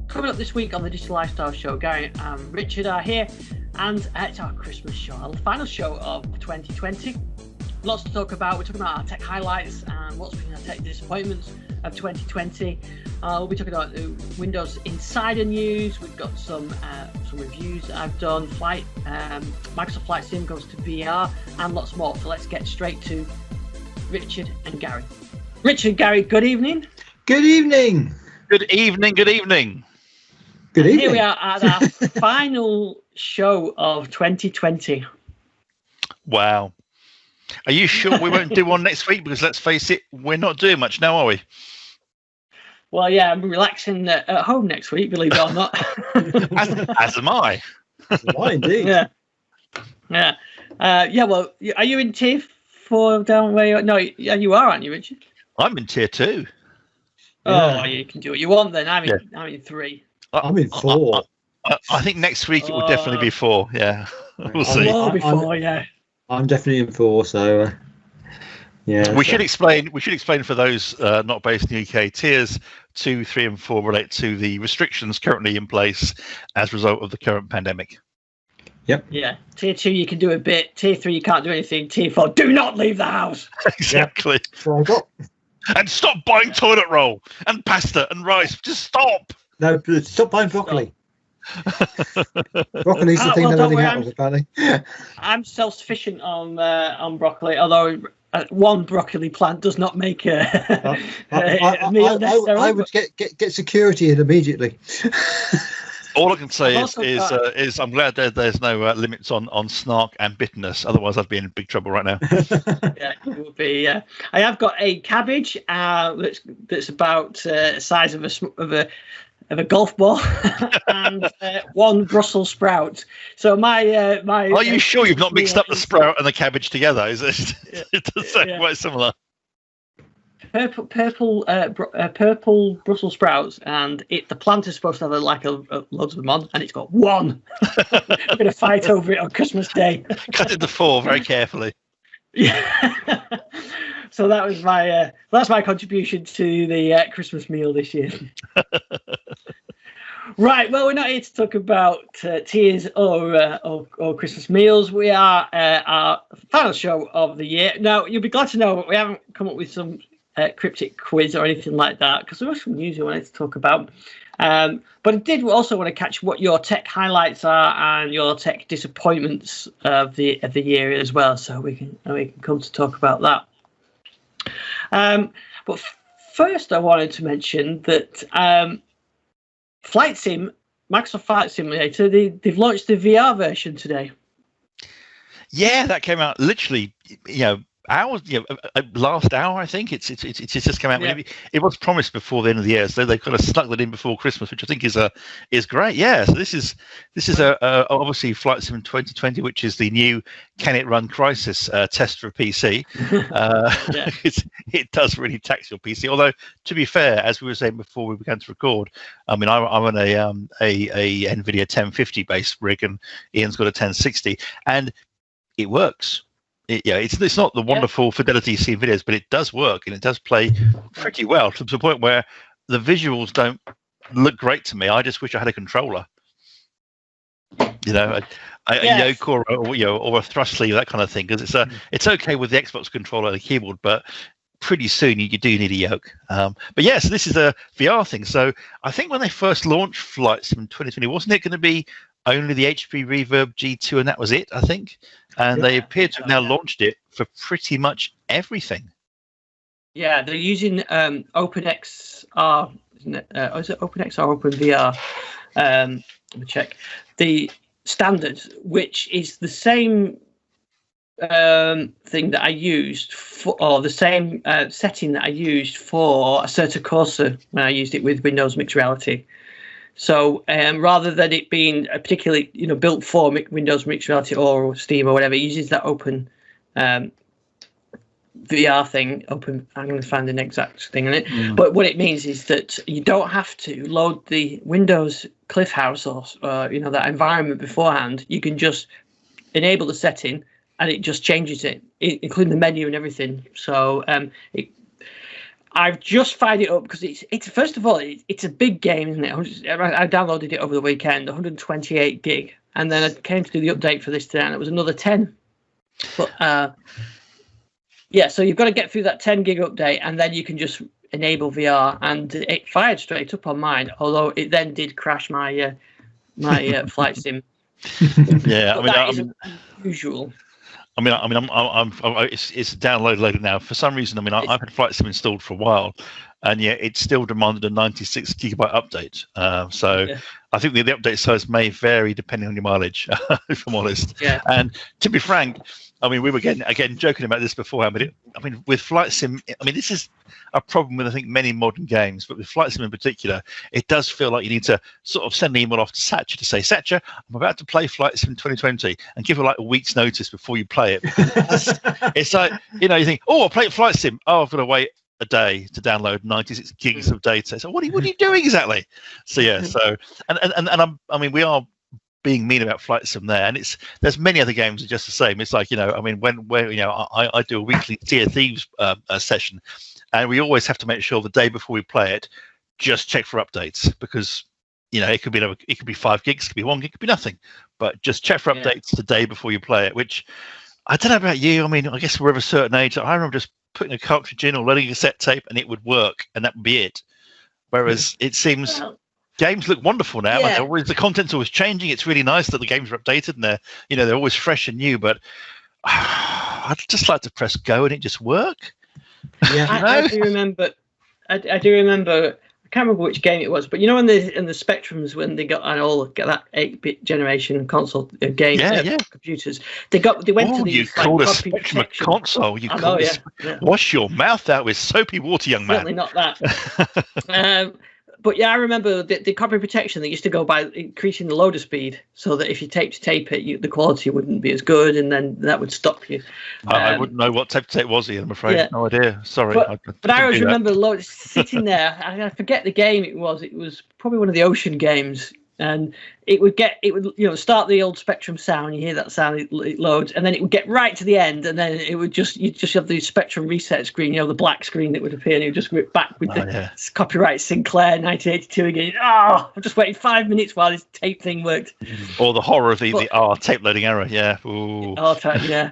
Coming up this week on the Digital Lifestyle Show, Gary and Richard are here, and it's our Christmas show, our final show of 2020. Lots to talk about. We're talking about our tech highlights and what's been our tech disappointments of 2020. We'll be talking about the Windows Insider news. We've got some reviews that I've done. Microsoft Flight Sim goes to VR, and lots more. So let's get straight to Richard and Gary. Richard, Gary, good evening. Good evening. Good evening. Good evening. Good evening. Here we are at our final show of 2020. Wow. Are you sure we won't do one next week? Because let's face it, we're not doing much now, are we? Well, yeah, I'm relaxing at home next week, believe it or not. as am I. Why indeed? Yeah. Well, are you in tier 4 down where you're? No, yeah, you are, aren't you, Richard? I'm in tier 2. Oh, you can do what you want then. I'm in 3. I'm in 4. I think next week it will definitely be 4. Yeah, we'll see. I'm definitely in 4. So, yeah. We should explain for those not based in the UK. Tiers 2, 3, and 4 relate to the restrictions currently in place as a result of the current pandemic. Yep. Yeah. Tier 2, you can do a bit. Tier 3, you can't do anything. Tier 4, do not leave the house. Exactly. Yep. So I got. And stop buying toilet roll and pasta and rice. Just stop. No, stop buying broccoli. Broccoli's the thing they're running out of, apparently. I'm self-sufficient on broccoli, although one broccoli plant does not make a meal necessarily. I would get security in immediately. All I can say is I'm glad there's no limits on snark and bitterness. Otherwise, I'd be in big trouble right now. Yeah, it would be. I have got a cabbage that's about the size of a golf ball, and one Brussels sprout. So my. Are you sure you've not mixed up the sprout and the cabbage together? Is it? It does sound quite similar. Purple Brussels sprouts, and the plant is supposed to have loads of them on, and it's got one. I'm going to fight over it on Christmas Day. Cut it to 4 very carefully. Yeah. So that was that's my contribution to the Christmas meal this year. Right. Well, we're not here to talk about tiers or Christmas meals. We are our final show of the year. Now, you'll be glad to know we haven't come up with some cryptic quiz or anything like that, because there was some news we wanted to talk about. But I did also want to catch what your tech highlights are and your tech disappointments of the year as well, so we can come to talk about that. But first, I wanted to mention that Flight Sim, Microsoft Flight Simulator, they've launched the VR version today. Yeah, that came out literally, hours, last hour, I think. It's just come out. Yeah. It was promised before the end of the year, so they kind of stuck that in before Christmas, which I think is great. Yeah, so this is obviously Flight Sim 2020, which is the new Can It Run Crisis test for PC. It does really tax your PC. Although, to be fair, as we were saying before we began to record, I mean, I'm on a NVIDIA 1050 based rig, and Ian's got a 1060, and it works. It's not the wonderful fidelity you see in videos, but it does work, and it does play pretty well, to the point where the visuals don't look great to me. I just wish I had a controller, a yoke or a thrust sleeve, that kind of thing. Because it's okay with the Xbox controller and the keyboard, but pretty soon you do need a yoke. But yes, this is a VR thing. So I think when they first launched Flight Sim 2020, wasn't it going to be only the HP Reverb G2 and that was it, I think? And they appear to have now launched it for pretty much everything. Yeah, they're using OpenXR, isn't it? Is it OpenXR or OpenVR? Let me check. The standard, which is the same thing that I used or the same setting that I used for Assetto Corsa when I used it with Windows Mixed Reality. So rather than it being particularly built for Windows Mixed Reality or Steam or whatever, it uses that Open VR thing. I'm going to find an exact thing in it. But what it means is that you don't have to load the Windows Cliff House or that environment beforehand. You can just enable the setting and it just changes it, including the menu and everything. So I've just fired it up because it's first of all it's a big game, isn't it? I downloaded it over the weekend, 128 gig, and then I came to do the update for this today, and it was another 10. But so you've got to get through that 10 gig update, and then you can just enable VR, and it fired straight up on mine. Although it then did crash my flight sim. Yeah, that isn't unusual. It's downloaded now. For some reason, I've had Flight Sim installed for a while, and yet it still demanded a 96 gigabyte update. I think the update size may vary depending on your mileage, if I'm honest. Yeah. And to be frank, we were again joking about this beforehand, but with Flight Sim, this is a problem with I think many modern games, but with Flight Sim in particular, it does feel like you need to sort of send an email off to Satcher to say, Satcher, I'm about to play Flight Sim 2020, and give her like a week's notice before you play it. It's like, you think, oh, I'll play Flight Sim. Oh, I've got to wait a day to download 96 gigs of data. So what are you doing exactly? So yeah, and we are being mean about Flight Sim there, and there's many other games that are just the same. It's like, I do a weekly Sea of Thieves session, and we always have to make sure the day before we play it, just check for updates, because it could be 5 gigs, it could be 1 gig, it could be nothing, but just check for updates the day before you play it. Which I don't know about you. I guess we're of a certain age. I remember just putting a cartridge in or loading a cassette tape, and it would work, and that would be it. Whereas it seems games look wonderful now, and the content's always changing. It's really nice that the games are updated and they're always fresh and new. But I'd just like to press go and it just work. Yeah, I do remember. I can't remember which game it was, but in the Spectrums, when they got that 8-bit generation console games, computers, they went to the. You call a Spectrum a console? Wash your mouth out with soapy water, young man. Certainly not that. But I remember the copy protection that used to go by increasing the loader speed, so that if you tape it, the quality wouldn't be as good, and then that would stop you. I wouldn't know what tape to tape was, Ian, I'm afraid. Yeah. No idea. Sorry. But I always remember sitting there. I forget the game it was. It was probably one of the Ocean games. And it would start the old Spectrum sound. You hear that sound, it loads, and then it would get right to the end, and then it would you'd just have the Spectrum reset screen, the black screen that would appear, and it would just go back with the copyright Sinclair 1982 again. Oh, I've just waited 5 minutes while this tape thing worked. Or the horror of the tape loading error. Yeah. Ooh. Yeah.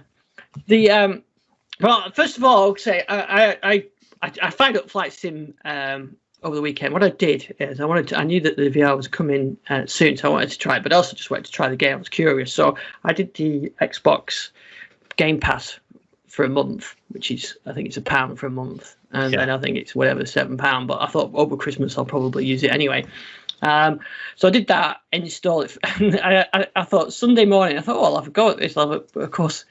Well, first of all, I'll say I fired up Flight Sim over the weekend. What I did is I knew that the VR was coming soon, so I wanted to try it, but I also just wanted to try the game. I was curious, so I did the Xbox Game Pass for a month, which is, I think it's £1 for a month, and then I think it's whatever, £7. But I thought over Christmas I'll probably use it anyway. So I did that, install it. I thought Sunday morning, I'll have a go at this. Of course,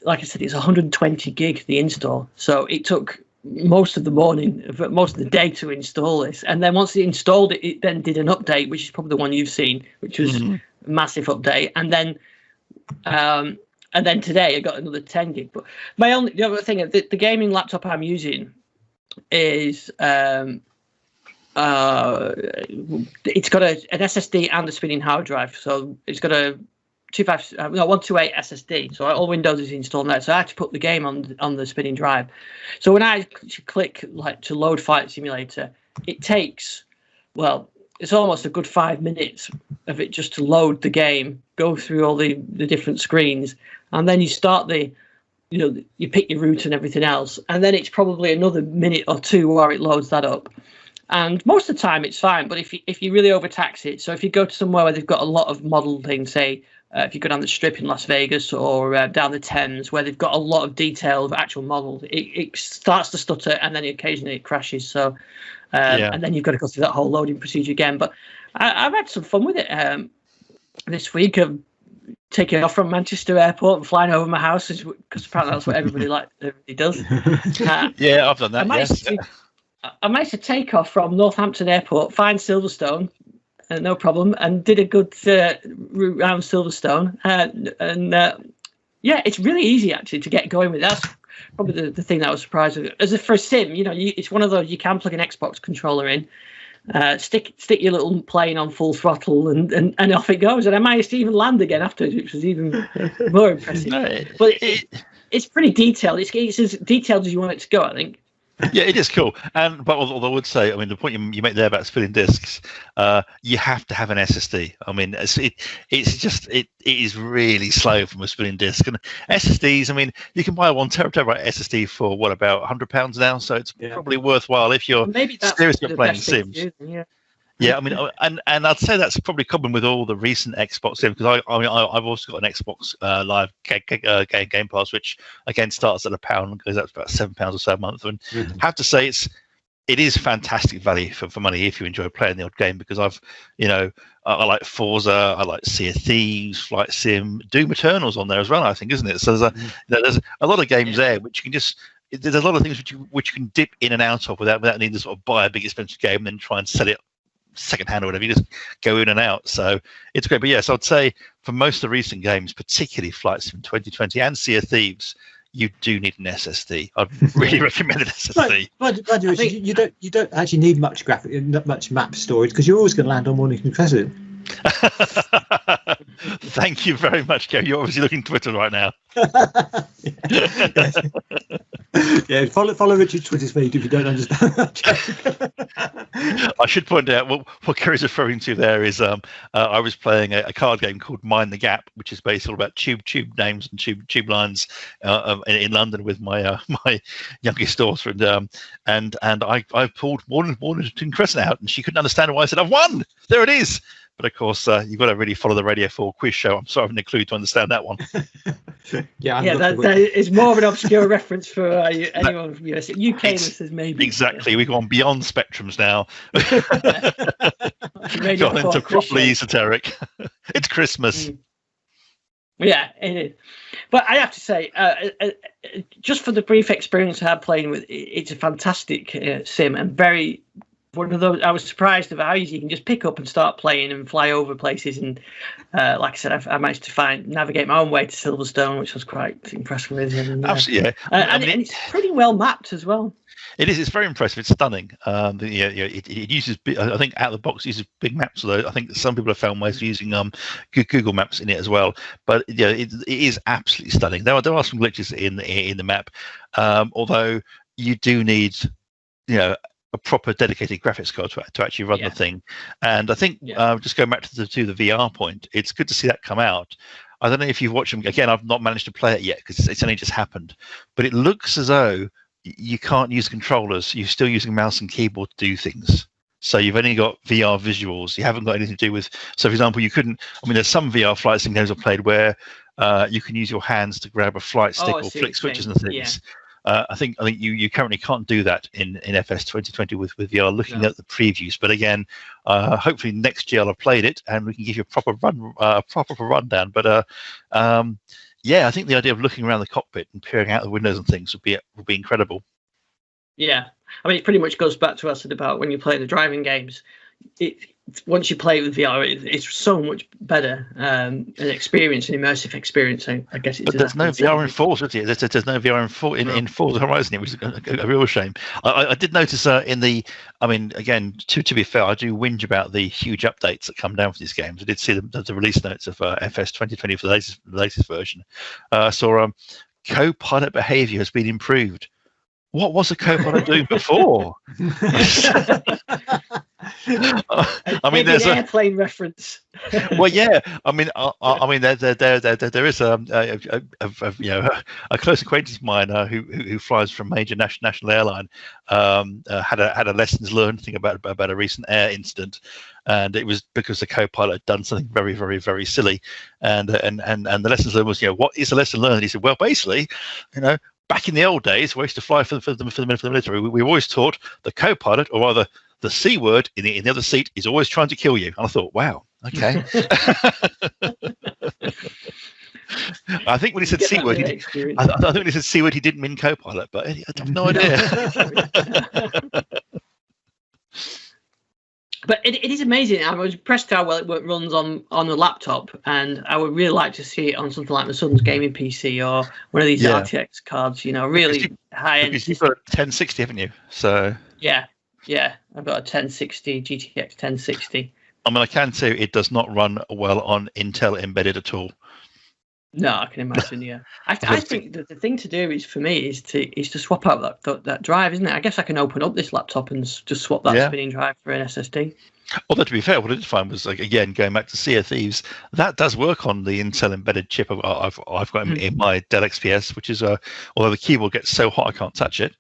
like I said, it's 120 gig the install, so it took most of the morning, most of the day to install this. And then once it installed it, it then did an update, which is probably the one you've seen, which was a massive update. And then today I got another 10 gig. But the other thing, the gaming laptop I'm using is it's got an SSD and a spinning hard drive. So it's got a 128 SSD. So all Windows is installed there. So I had to put the game on the spinning drive. So when I click to load Flight Simulator, it takes, it's almost a good 5 minutes of it just to load the game, go through all the different screens, and then you start you pick your route and everything else, and then it's probably another minute or two while it loads that up. And most of the time it's fine, but if you really overtax it, so if you go to somewhere where they've got a lot of model things, say if you go down the Strip in Las Vegas or down the Thames, where they've got a lot of detail of actual models, it starts to stutter, and then occasionally it crashes. So, and then you've got to go through that whole loading procedure again. But I've had some fun with it this week. I've taken off from Manchester Airport and flying over my house, because apparently that's what everybody does. Yeah, I've done that. I managed to take off from Northampton Airport, find Silverstone, no problem, and did a good route around Silverstone. It's really easy actually to get going with. That's probably the thing that I was surprised with. As for a sim, it's one of those you can plug an Xbox controller in, stick your little plane on full throttle, and off it goes. And I managed to even land again afterwards, which was even more impressive. But it's pretty detailed. It's as detailed as you want it to go, I think. Yeah, it is cool. But although I would say, I mean, the point you make there about spinning discs, you have to have an SSD. I mean, it is really slow from a spinning disc. And SSDs, I mean, you can buy a 1 terabyte SSD for what, about £100 now. So it's probably worthwhile if you're seriously playing Sims. Yeah, I mean, and I'd say that's probably common with all the recent Xbox games, because I've also got an Xbox Live Game Pass, which again starts at £1 and goes up to about £7 or so a month. And I have to say it is fantastic value for money if you enjoy playing the odd game, because I like Forza, I like Sea of Thieves, Flight Sim, Doom Eternal's on there as well, I think, isn't it? So there's a lot of games there which you can just. There's a lot of things which you can dip in and out of without needing to sort of buy a big expensive game and then try and sell it secondhand or whatever. You just go in and out, so it's great. But yes, I'd say for most of the recent games, particularly Flight Sim 2020 and Sea of Thieves, you do need an SSD. I'd really recommend an SSD. You don't actually need much much map storage, because you're always going to land on one you can press it. Thank you very much, Gary. You're obviously looking Twitter right now. Yeah, follow Richard's Twitter feed if you don't understand. I should point out what Gary's referring to there is I was playing a card game called Mind the Gap, which is basically all about tube names and tube lines in London with my my youngest daughter, and I pulled Mornington Crescent out, and she couldn't understand why I said I've won. There it is. But of course, you've got to really follow the Radio 4 quiz show. I'm sorry, I haven't a clue to understand that one. That is more of an obscure reference for anyone from US. UK listeners, maybe. Exactly. We've gone beyond spectrums now. Gone into properly esoteric. It's Christmas. Yeah, it is. But I have to say, just for the brief experience I had playing with, it's a fantastic sim, and very. One of those, I was surprised about how easy you can just pick up and start playing and fly over places. And like I said, I managed to navigate my own way to Silverstone, which I was quite impressed with. And, absolutely, yeah. And it's pretty well mapped as well. It is. It's very impressive. It's stunning. It uses. I think out of the box it uses big maps. Although I think some people have found ways of using Google Maps in it as well. But it is absolutely stunning. There are some glitches in the map, although you do need a proper dedicated graphics card to actually run the thing. And I think just going back to the VR point, it's good to see that come out. I don't know if you've watched them. Again, I've not managed to play it yet because it's only just happened. But it looks as though you can't use controllers. You're still using mouse and keyboard to do things. So you've only got VR visuals. You haven't got anything to do with. So, for example, you couldn't. I mean, there's some VR flight sim games I've played where you can use your hands to grab a flight stick or flick switches and things. Yeah. I think you currently can't do that in FS 2020 with VR. Looking at the previews, but again, hopefully next year I'll have played it and we can give you a proper rundown. But I think the idea of looking around the cockpit and peering out the windows and things would be incredible. Yeah, I mean, it pretty much goes back to what I said about when you play the driving games. Once you play it with VR, it's so much better an experience, an immersive experience. I guess it's. But there's no VR in Forza, is it? There's no VR in Forza Horizon, which is a real shame. I did notice in the. I mean, again, to be fair, I do whinge about the huge updates that come down for these games. I did see the release notes of FS 2020 for the latest version. Saw co-pilot behaviour has been improved. What was the co-pilot doing before? I mean, there's an airplane reference. Well, yeah. I mean, there is a close acquaintance of mine who flies for a major national airline. Had a lessons learned thing about a recent air incident, and it was because the co-pilot had done something very, very, very silly, and the lessons learned was, what is the lesson learned? And he said, well, basically, back in the old days, we used to fly for the military. We were always taught the co-pilot, or rather the C word in the other seat, is always trying to kill you. And I thought, wow, okay. I think when he said C word, I think when he said C word, he didn't mean co-pilot, but I have no idea. But it is amazing. I was impressed how well it runs on the laptop, and I would really like to see it on something like my son's gaming PC or one of these RTX cards. Really high end. You've got a 1060, haven't you? So yeah, I've got a 1060 GTX 1060. I mean, I can say it does not run well on Intel embedded at all. No, I can imagine. Yeah, I think that the thing to do is for me is to swap out that drive, isn't it? I guess I can open up this laptop and just swap that spinning drive for an SSD. Although to be fair, what I did find was, like, again, going back to Sea of Thieves, that does work on the Intel embedded chip I've got in my Dell XPS, which is although the keyboard gets so hot I can't touch it.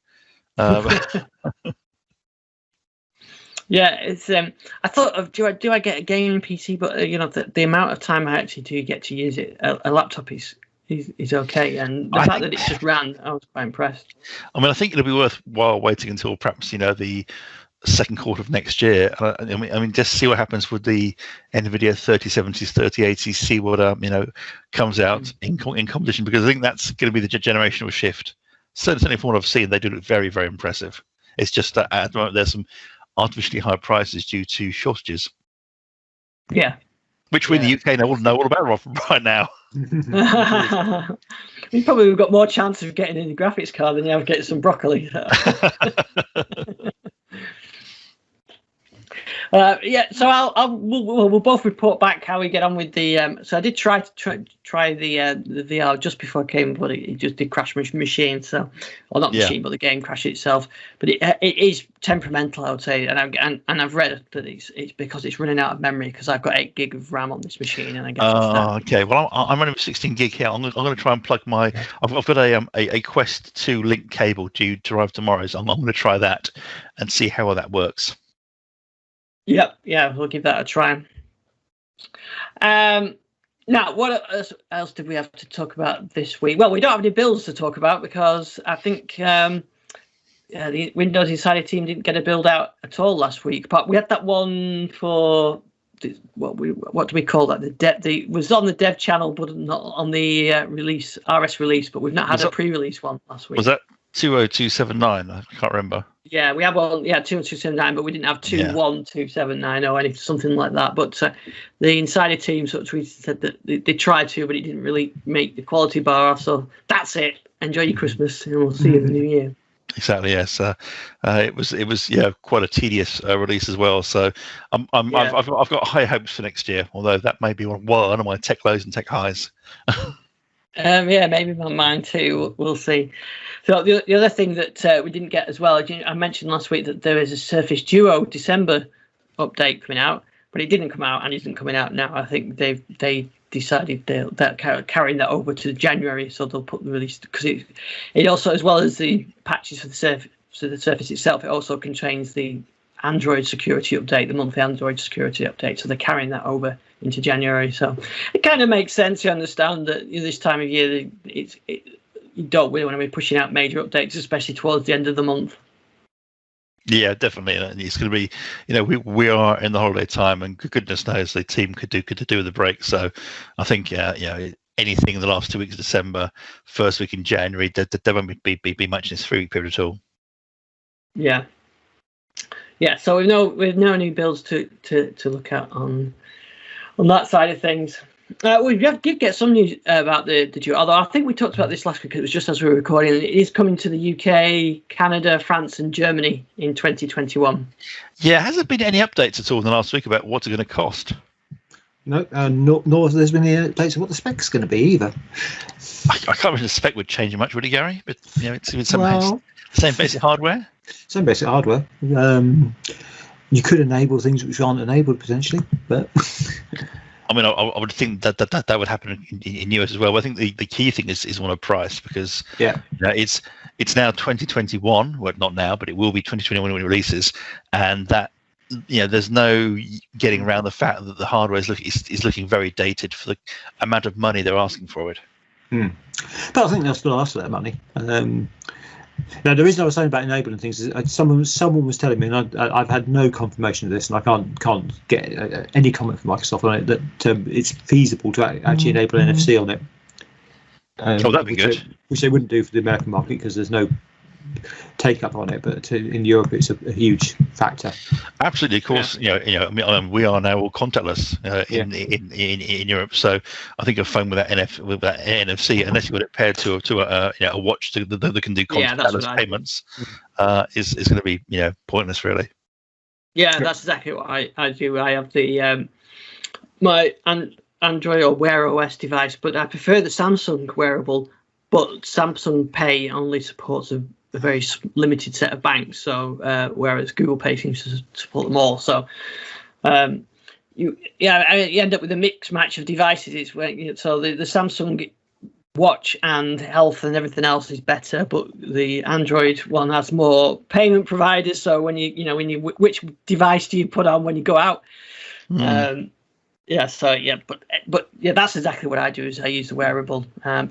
Yeah, it's. I thought of do I get a gaming PC, but the amount of time I actually do get to use it, a laptop is okay, and the fact that it just ran, I was quite impressed. I mean, I think it'll be worthwhile waiting until perhaps the second quarter of next year. I mean, just see what happens with the NVIDIA 3070s, 3080s. See what comes out in competition, because I think that's going to be the generational shift. Certainly, from what I've seen, they do look very, very impressive. It's just that at the moment there's some artificially high prices due to shortages. Yeah. Which we in the UK know all about right now. We've probably got more chance of getting in the graphics card than you have getting some broccoli. So we'll both report back how we get on with the. So I did try the VR just before I came, but it just did crash my machine. So, well, not the machine, but the game crashed itself. But it is temperamental, I would say, and I've read that it's because it's running out of memory, because I've got 8 gig of RAM on this machine, and I guess. Okay. Well, I'm running with 16 gig here. I'm going to try and plug my. I've got a Quest 2 link cable due to arrive tomorrow, so I'm going to try that and see how well that works. Yep, yeah, we'll give that a try. Now, what else did we have to talk about this week? Well, we don't have any builds to talk about, because I think the Windows Insider team didn't get a build out at all last week. But we had that one for what do we call that? The was on the dev channel, but not on the RS release. But we've not had a pre-release one last week. Was that 20279? I can't remember. Yeah, we have one. Yeah, 20279, but we didn't have 21279 or anything, something like that. But the Insider team sort of tweeted, said that they tried to, but it didn't really make the quality bar off. So that's it. Enjoy your Christmas, and we'll see you in the new year. Exactly. Yes. It was quite a tedious release as well. So I've got high hopes for next year. Although that may be one of my tech lows and tech highs. Maybe mine too. We'll see. So the other thing that we didn't get as well, I mentioned last week that there is a Surface Duo December update coming out, but it didn't come out, and isn't coming out now. I think they decided they're carrying that over to January, so they'll put the release, because it also, as well as the patches for the Surface itself, it also contains the Android security update, the monthly Android security update. So they're carrying that over into January. So it kind of makes sense. You understand that this time of year, you don't really want to be pushing out major updates, especially towards the end of the month. Yeah, definitely. It's going to be, we are in the holiday time, and goodness knows the team could do with the break. So I think, anything in the last 2 weeks of December, first week in January, there won't be much in this 3-week period at all. Yeah. Yeah, so we've no new builds to look at on that side of things. We did get some news about the Duo, although I think we talked about this last week. It was just as we were recording. It is coming to the UK, Canada, France, and Germany in 2021. Yeah, has there been any updates at all in the last week about what's it going to cost? No, nor has there been any updates of what the spec's going to be either. I can't imagine the spec would change much, would it, Gary? But it's same basic hardware. Same basic hardware. You could enable things which aren't enabled potentially, but. I mean, I would think that would happen in US as well. But I think the key thing is one of price, because it's now 2021. Well, not now, but it will be 2021 when it releases, and that there's no getting around the fact that the hardware is looking very dated for the amount of money they're asking for it. But I think they'll still ask for that money. Now, the reason I was saying about enabling things is someone was telling me, and I've had no confirmation of this, and I can't get any comment from Microsoft on it, that it's feasible to actually enable NFC on it. That'd be good. Which they wouldn't do for the American market, because there's no take up on it, but in Europe it's a huge factor. Absolutely, of course. We are now all contactless in Europe, so I think a phone with that NFC, unless you've got it paired to a watch that can do contactless payments, is going to be pointless, really. Yeah, that's exactly what I do. I have the Android or Wear OS device, but I prefer the Samsung wearable. But Samsung Pay only supports a very limited set of banks, so whereas Google Pay seems to support them all. So you end up with a mixed match of devices. It's when, so the Samsung Watch and Health and everything else is better, but the Android one has more payment providers. So when which device do you put on when you go out? But that's exactly what I do. Is I use the wearable. I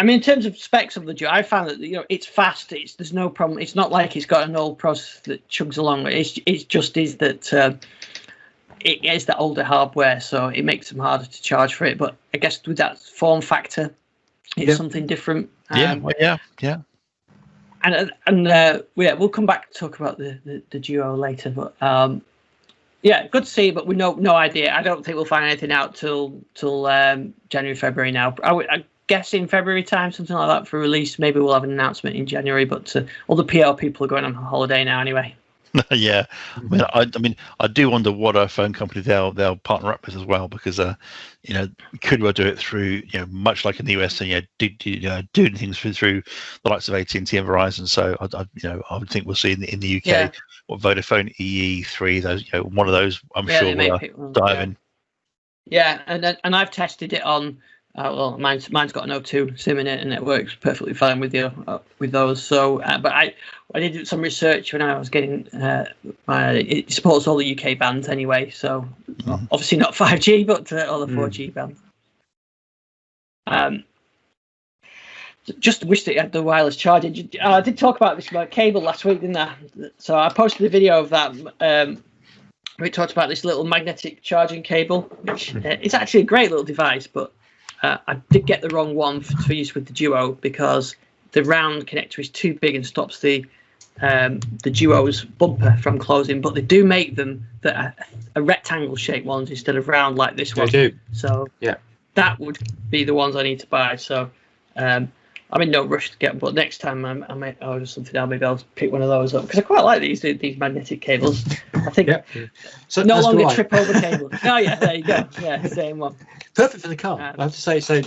mean, in terms of specs of the Duo, I found that it's fast. There's no problem. It's not like it's got an old processor that chugs along. It just is that it is the older hardware, so it makes them harder to charge for it. But I guess with that form factor, it's something different. Yeah. And we'll come back to talk about the Duo later, but. Good to see, but we no idea. I don't think we'll find anything out till January, February now. I guess in February time, something like that for release. Maybe we'll have an announcement in January, but all the PR people are going on holiday now anyway. Yeah, I mean, I do wonder what phone company they'll partner up with as well, because could well do it through much like in the US, and doing things through the likes of AT&T and Verizon. So I would think we'll see in the UK what Vodafone EE3, those one of those I'm sure will dive in. Yeah, and I've tested it on. Mine's got an O2 SIM in it, and it works perfectly fine with those. So, but I did some research when I was getting. It supports all the UK bands anyway, so obviously not 5G, but all the 4G bands. Just wish that it had the wireless charging. I did talk about this cable last week, didn't I? So I posted a video of that. We talked about this little magnetic charging cable, which it's actually a great little device, but. I did get the wrong one for use with the Duo because the round connector is too big and stops the Duo's bumper from closing. But they do make them that are rectangle shaped ones instead of round like this one. They do. So that would be the ones I need to buy. So I'm in no rush to get them, but next time I might order something. I'll maybe I'll pick one of those up because I quite like these magnetic cables. I think so no longer trip over cables. Oh yeah, there you go. Yeah, same one. Perfect for the car. I have to say. So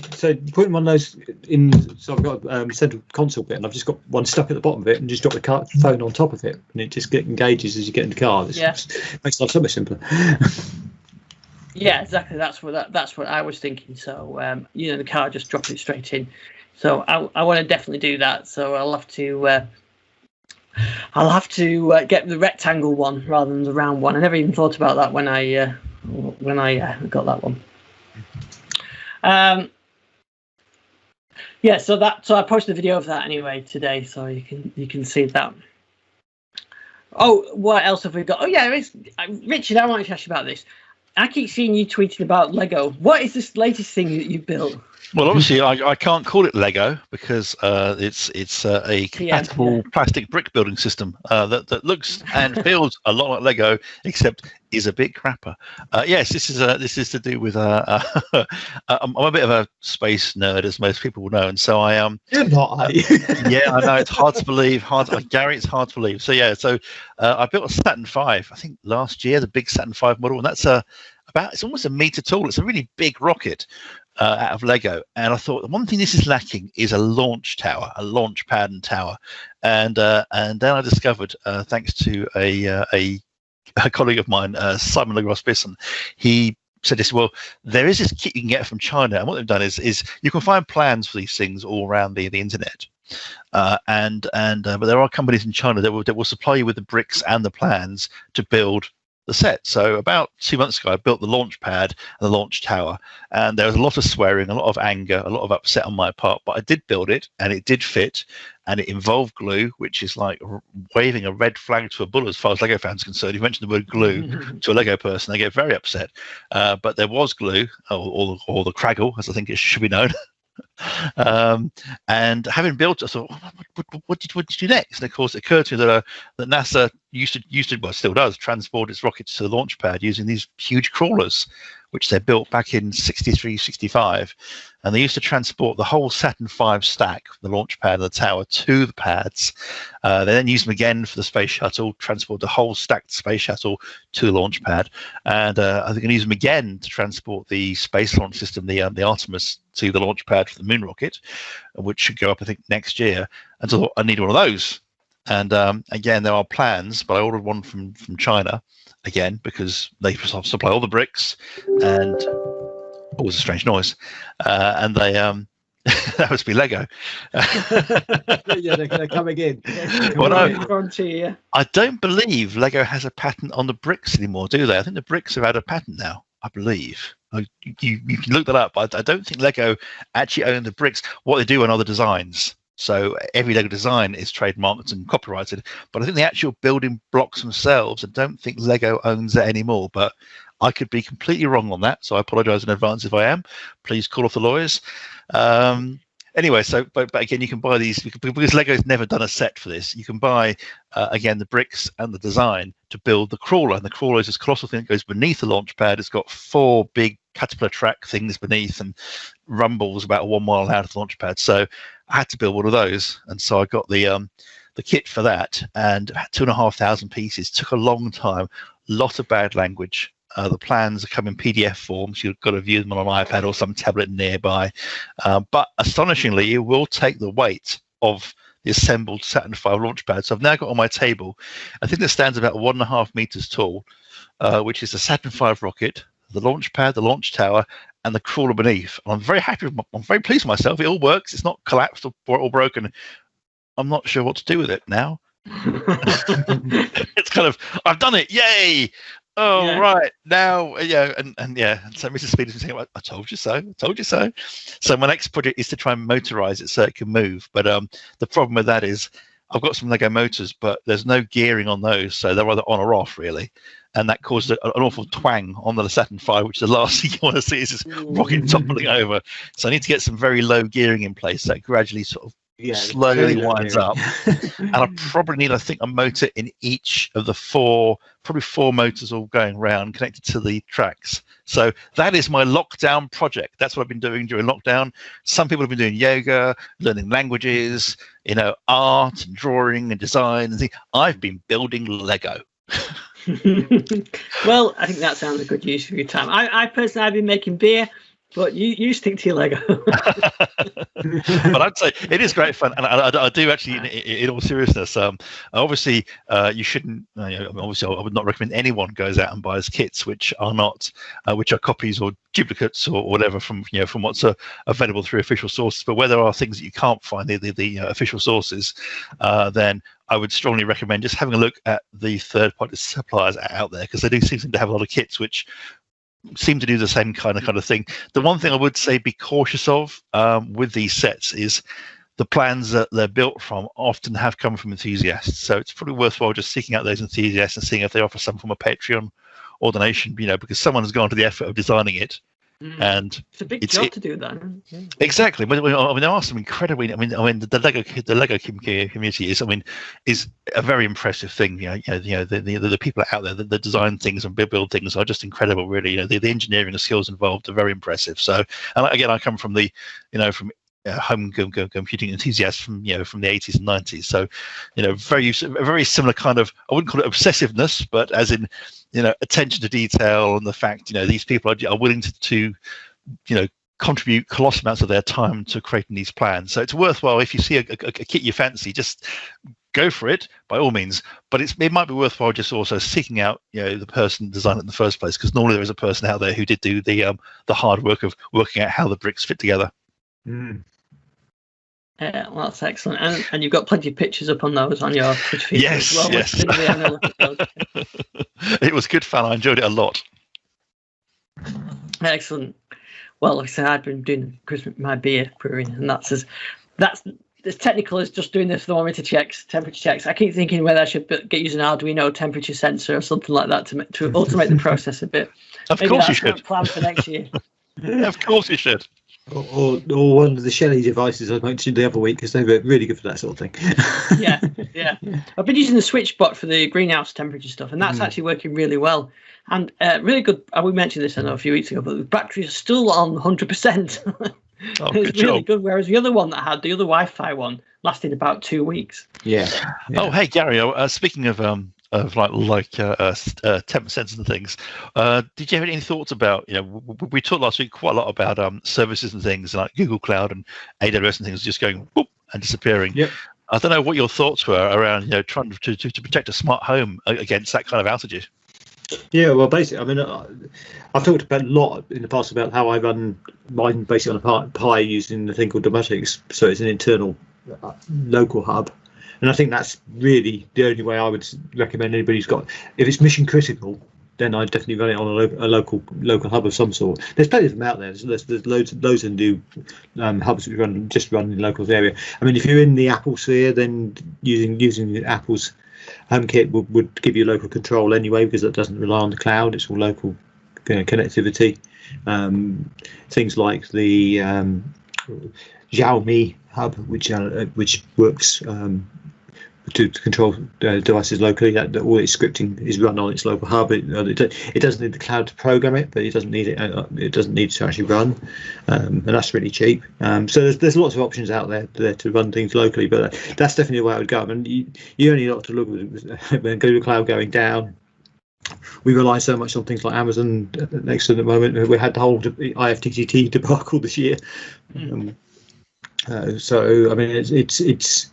putting one of those in. So I've got a central console bit, and I've just got one stuck at the bottom of it, and just drop the phone on top of it, and it just engages as you get in the car. This makes life so much simpler. Yeah, exactly. That's what I was thinking. So the car just drops it straight in. So I want to definitely do that. So I'll have to get the rectangle one rather than the round one. I never even thought about that when I got that one. So I posted a video of that anyway today, so you can see that. Oh, what else have we got? Oh yeah, Richard, I wanted to ask you about this. I keep seeing you tweeting about Lego. What is this latest thing that you built? Well, obviously, I can't call it Lego because it's a compatible plastic brick building system that looks and feels a lot like Lego, except is a bit crapper. Yes, this is to do with I'm a bit of a space nerd, as most people will know, and so I You're not. Yeah, I know it's hard to believe. Gary, it's hard to believe. So I built a Saturn V, I think last year, the big Saturn V model, and that's it's almost a meter tall. It's a really big rocket. Out of Lego, and I thought the one thing this is lacking is a launch tower, a launch pad and tower, and then I discovered, thanks to a colleague of mine, Simon Legross-Bisson, he said this. Well, there is this kit you can get from China, and what they've done is you can find plans for these things all around the internet, but there are companies in China that will supply you with the bricks and the plans to build the set. So about 2 months ago, I built the launch pad and the launch tower, and there was a lot of swearing, a lot of anger, a lot of upset on my part, but I did build it, and it did fit, and it involved glue, which is like waving a red flag to a bull as far as Lego fans are concerned. You mentioned the word glue to a Lego person, they get very upset, but there was glue, or the craggle, as I think it should be known. And having built it, I thought, what did you do next? And of course, it occurred to me that NASA used to, well, still does, transport its rockets to the launch pad using these huge crawlers, which they built back in 63, 65. And they used to transport the whole Saturn V stack, the launch pad and the tower, to the pads. They then used them again for the space shuttle, transport the whole stacked space shuttle to the launch pad. And I think they can use them again to transport the space launch system, the Artemis, to the launch pad for the moon rocket, which should go up, I think, next year. And so I thought, I need one of those. And again, there are plans, but I ordered one from China, again, because they supply all the bricks and it was a strange noise, and they that must be Lego. Yeah, they're coming in. Well, I don't believe Lego has a patent on the bricks anymore, do they? I think the bricks have had a patent now, I believe. You can look that up, but I don't think Lego actually own the bricks. What they do on other designs. So every Lego design is trademarked and copyrighted, but I think the actual building blocks themselves, I don't think Lego owns that anymore. But I could be completely wrong on that, so I apologise in advance if I am. Please call off the lawyers. Anyway, so but again, you can buy these because Lego's never done a set for this. You can buy again the bricks and the design to build the crawler, and the crawler is this colossal thing that goes beneath the launch pad. It's got 4 big caterpillar track things beneath and rumbles about 1 mile out of the launch pad. So I had to build one of those, and so I got the kit for that, and 2,500 pieces. Took a long time, lot of bad language. The plans come in PDF forms. You've got to view them on an iPad or some tablet nearby. But astonishingly, it will take the weight of the assembled Saturn V launch pad. So I've now got on my table, I think that stands about 1.5 meters tall, which is the Saturn V rocket, the launch pad, the launch tower, and the crawler beneath. And I'm very happy. I'm very pleased with myself. It all works. It's not collapsed or broken. I'm not sure what to do with it now. It's kind of, I've done it. Yay. Oh, yeah. Right now, yeah, and yeah. So Mrs. Speed is saying, "I told you so. I told you so." So my next project is to try and motorize it so it can move. But the problem with that is I've got some Lego motors, but there's no gearing on those, so they're either on or off, really, and that causes an awful twang on the Saturn V, which is the last thing you want to see is this rocket toppling over. So I need to get some very low gearing in place so it gradually sort of slowly winds up. And I probably need, I think, a motor in each of the 4 motors all going round connected to the tracks. So that is my lockdown project. That's what I've been doing during lockdown. Some people have been doing yoga, learning languages, art and drawing and design and things. I've been building Lego. Well, I think that sounds a good use of your time. I personally, I've been making beer. But you stick to your Lego. But I'd say it is great fun, and I do actually, in all seriousness, obviously you shouldn't. Obviously, I would not recommend anyone goes out and buys kits which are copies or duplicates or whatever from what's available through official sources. But where there are things that you can't find the official sources, then I would strongly recommend just having a look at the third-party suppliers out there, because they do seem to have a lot of kits which seem to do the same kind of thing. The one thing I would say be cautious of with these sets is the plans that they're built from often have come from enthusiasts. So it's probably worthwhile just seeking out those enthusiasts and seeing if they offer some form of Patreon or donation, because someone has gone to the effort of designing it. And it's a big job to do that. Yeah. Exactly. But there are some incredibly. The Lego community is a very impressive thing. The people out there that design things and build things are just incredible. Really, the engineering and skills involved are very impressive. So, and again, I come from from home computing enthusiasts from the 80s and 90s. So, very similar kind of, I wouldn't call it obsessiveness, but as in, attention to detail and the fact, these people are willing to contribute colossal amounts of their time to creating these plans. So it's worthwhile, if you see a kit you fancy, just go for it by all means. But it might be worthwhile just also seeking out, the person designed it in the first place, because normally there is a person out there who did do the hard work of working out how the bricks fit together. Yeah, well, that's excellent, and you've got plenty of pictures up on those on your Twitter feed as well. Yes. It was good fun. I enjoyed it a lot. Excellent. Well, like I said, I've been doing my beer brewing, and that's as technical as just doing the thermometer checks, temperature checks. I keep thinking whether I should get using an Arduino temperature sensor or something like that to automate the process a bit. Of course you should. Plan for next year. Of course you should. Or one of the Shelly devices I mentioned the other week, because they were really good for that sort of thing. yeah. I've been using the SwitchBot for the greenhouse temperature stuff, and that's actually working really well. And really good. We mentioned this, I know, a few weeks ago, but the batteries are still on 100%. It's really good. Whereas the other one that I had, the other Wi-Fi one, lasted about 2 weeks. Yeah. Oh, hey Gary. Speaking of temp sensors and things, did you have any thoughts about? We talked last week quite a lot about services and things like Google Cloud and AWS and things just going boop and disappearing. Yep. I don't know what your thoughts were around trying to protect a smart home against that kind of outages. Yeah, well, basically, I mean, I've talked about a lot in the past about how I run mine basically on a Pi using the thing called Domatics, so it's an internal local hub, and I think that's really the only way I would recommend anybody who's got. If it's mission critical, then I'd definitely run it on a local hub of some sort. There's plenty of them out there. There's loads of new hubs that run in the local area. I mean, if you're in the Apple sphere, then using Apple's HomeKit would give you local control anyway, because it doesn't rely on the cloud. It's all local connectivity. Things like the Xiaomi hub, which works to control devices locally. That all its scripting is run on its local hub. It doesn't need the cloud to program it, but it doesn't need it. It doesn't need to actually run, and that's really cheap. So there's lots of options out there to run things locally, but that's definitely the way I would go. I mean, you only have to look when Google Cloud going down. We rely so much on things like Amazon next to the moment. We had the whole IFTTT debacle this year. So I mean, it's.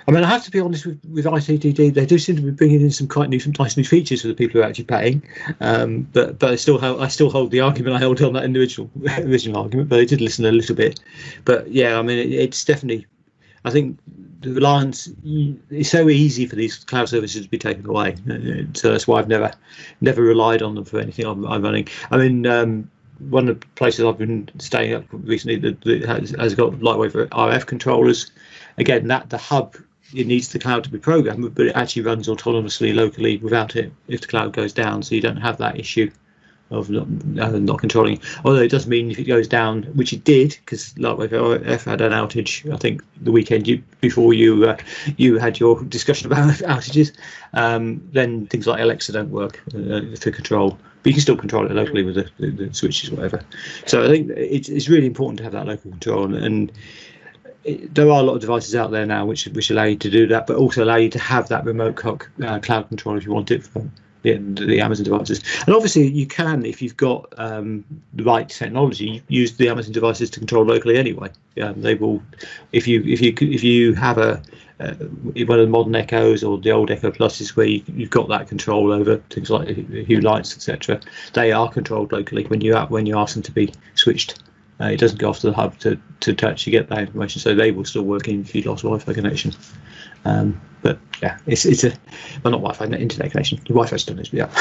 I mean, I have to be honest with ITTD. They do seem to be bringing in some nice new features for the people who are actually paying. But I still hold the argument I held on that original argument. But I did listen a little bit. But yeah, I mean, it's definitely. I think the reliance. It's so easy for these cloud services to be taken away. So that's why I've never relied on them for anything I'm running. I mean. One of the places I've been staying up recently that has got lightweight RF controllers. Again, the hub, it needs the cloud to be programmed, but it actually runs autonomously locally without it if the cloud goes down. So you don't have that issue of not controlling. Although it does mean if it goes down, which it did, because lightweight RF had an outage, I think the weekend before you had your discussion about outages, then things like Alexa don't work for control. But you can still control it locally with the switches, whatever. So I think it's really important to have that local control, and there are a lot of devices out there now which allow you to do that, but also allow you to have that remote cloud control if you want it for the Amazon devices. And obviously you can, if you've got the right technology, use the Amazon devices to control locally anyway. They will, if you have one of the modern Echoes or the old Echo Pluses where you've got that control over things like Hue lights, etc. They are controlled locally when you ask them to be switched. It doesn't go off to the hub to actually get that information, so they will still work in if you lost Wi-Fi connection. But yeah, it's not Wi-Fi, internet connection. The Wi-Fi still needs to be up.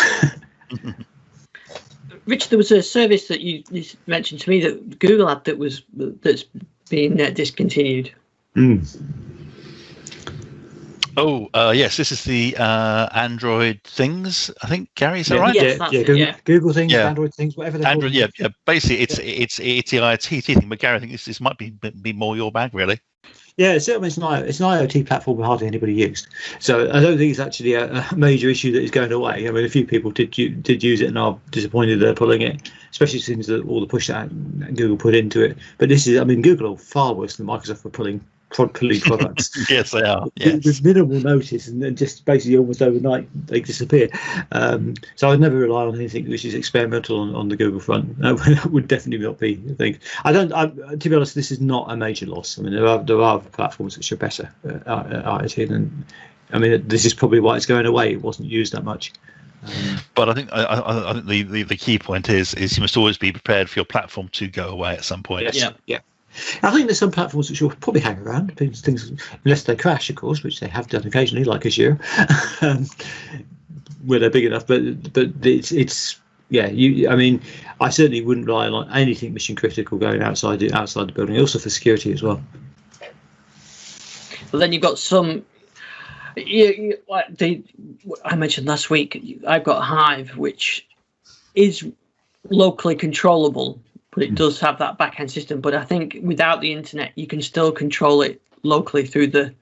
Rich, there was a service that you mentioned to me that Google had that's been discontinued. Oh, yes, this is the Android things. I think, Gary, is that right? Yes, Google things, Android things, whatever they're Android, called. yeah. Basically, it's the IoT thing. But Gary, I think this might be more your bag, really. Yeah, it's an IoT platform hardly anybody used. So I don't think it's actually a major issue that is going away. I mean, a few people did use it and are disappointed they're pulling it, especially since all the push that Google put into it. But Google are far worse than Microsoft for pulling products. Yes, they are. Yes. With minimal notice, and then just basically almost overnight they disappear. So I'd never rely on anything which is experimental on the Google front. That would definitely not be a thing. To be honest, this is not a major loss. I mean, there are platforms which are better at IoT, and I mean, this is probably why it's going away. It wasn't used that much. But I think the key point is you must always be prepared for your platform to go away at some point. Yes. Yeah. I think there's some platforms which will probably hang around, things unless they crash, of course, which they have done occasionally, like Azure, where they're big enough. But it's yeah. I mean, I certainly wouldn't rely on anything mission critical going outside the building, also for security as well. Well, then you've got some. I mentioned last week, I've got Hive, which is locally controllable. but it does have that back-end system. But I think without the internet, you can still control it locally through the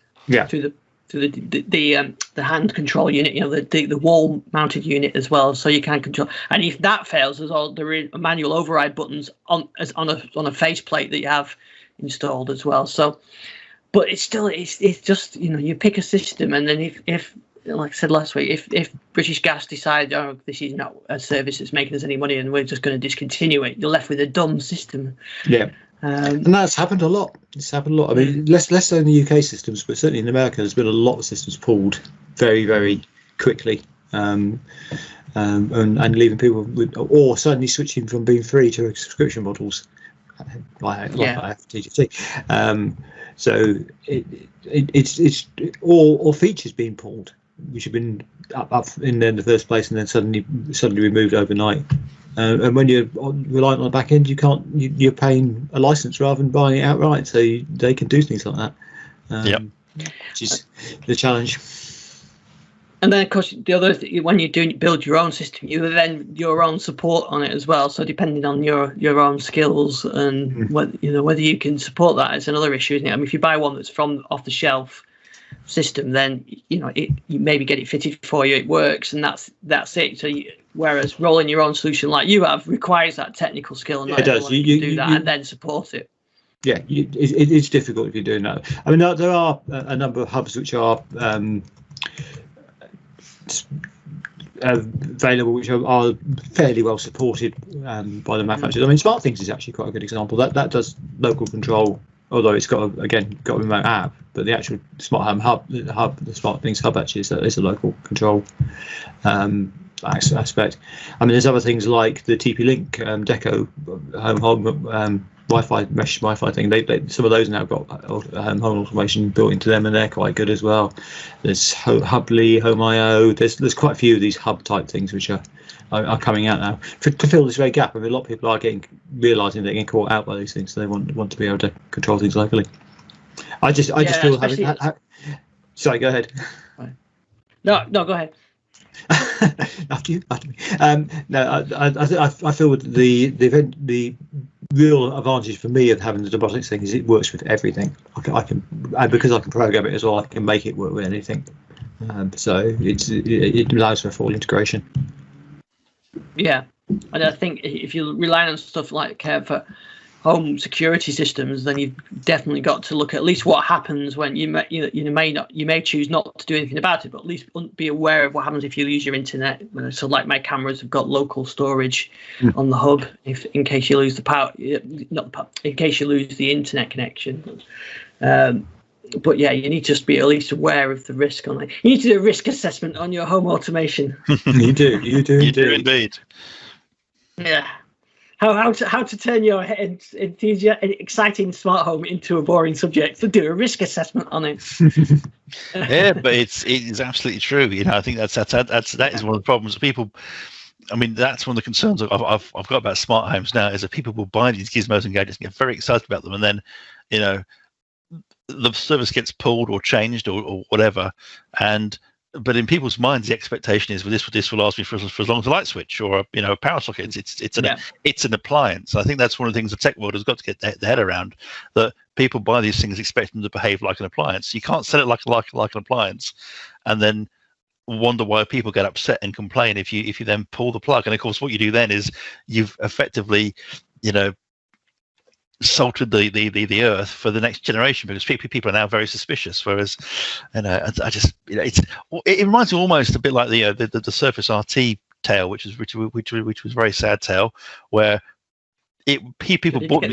hand control unit, the wall-mounted unit as well. So you can control. And if that fails, there is manual override buttons on a faceplate that you have installed as well. So, but it's just you pick a system, and then if like I said last week, if British Gas decide, oh, this is not a service that's making us any money and we're just going to discontinue it, you're left with a dumb system. Yeah. And that's happened a lot. It's happened a lot. I mean, less so in the UK systems, but certainly in America, there's been a lot of systems pulled very, very quickly, and leaving people or suddenly switching from being free to subscription models, like I have TGT. So it's all features being pulled, which have been up in there in the first place, and then suddenly removed overnight. And when you're reliant on the back end, you're paying a license rather than buying it outright, so they can do things like that. Which is the challenge. And then, of course, the other when you build your own system, you then your own support on it as well. So depending on your own skills and whether you can support that is another issue, isn't it? I mean, if you buy one that's from off the shelf system, then you maybe get it fitted for you, it works, and that's it. So whereas rolling your own solution like you have requires that technical skill, and it does. You do that and then support it. Yeah, it's difficult if you're doing that. I mean, there are a number of hubs which are available, which are fairly well supported by the manufacturers. I mean, SmartThings is actually quite a good example. That does local control, although it's got a remote app. But the actual smart home hub, the SmartThings hub actually is a local control aspect. I mean, there's other things like the TP-Link Deco home Wi-Fi mesh Wi-Fi thing. They some of those now got home automation built into them, and they're quite good as well. There's Hubly, Home.io. There's quite a few of these hub type things which are coming out now to fill this very gap. I mean, a lot of people are realising they're getting caught out by these things, so they want to be able to control things locally. I just feel sorry, go ahead. No, go ahead. after me. No, I feel the real advantage for me of having the robotics thing is it works with everything. I can because I can program it as well. I can make it work with anything. So it allows for full integration. Yeah, and I think if you rely on stuff like for home security systems, then you've definitely got to look at least what happens when you may choose not to do anything about it, but at least be aware of what happens if you lose your internet. So, like my cameras have got local storage on the hub, in case you lose the power, in case you lose the internet connection. But yeah, you need to just be at least aware of the risk on it. You need to do a risk assessment on your home automation. You do indeed. Yeah. How to turn your exciting smart home into a boring subject, to do a risk assessment on it. Yeah, but it is absolutely true. I think that is one of the problems. People, I mean, that's one of the concerns I've got about smart homes now, is that people will buy these gizmos and gadgets and get very excited about them, and then the service gets pulled or changed or whatever, but in people's minds, the expectation is, well, this will last me for as long as a light switch or a power socket. It's an appliance. I think that's one of the things the tech world has got to get their head around. That people buy these things expecting them to behave like an appliance. You can't sell it like an appliance, and then wonder why people get upset and complain if you then pull the plug. And of course, what you do then is you've effectively, salted the earth for the next generation, because people are now very suspicious. Whereas, it reminds me almost a bit like the Surface RT tale, which was very sad tale, where people bought them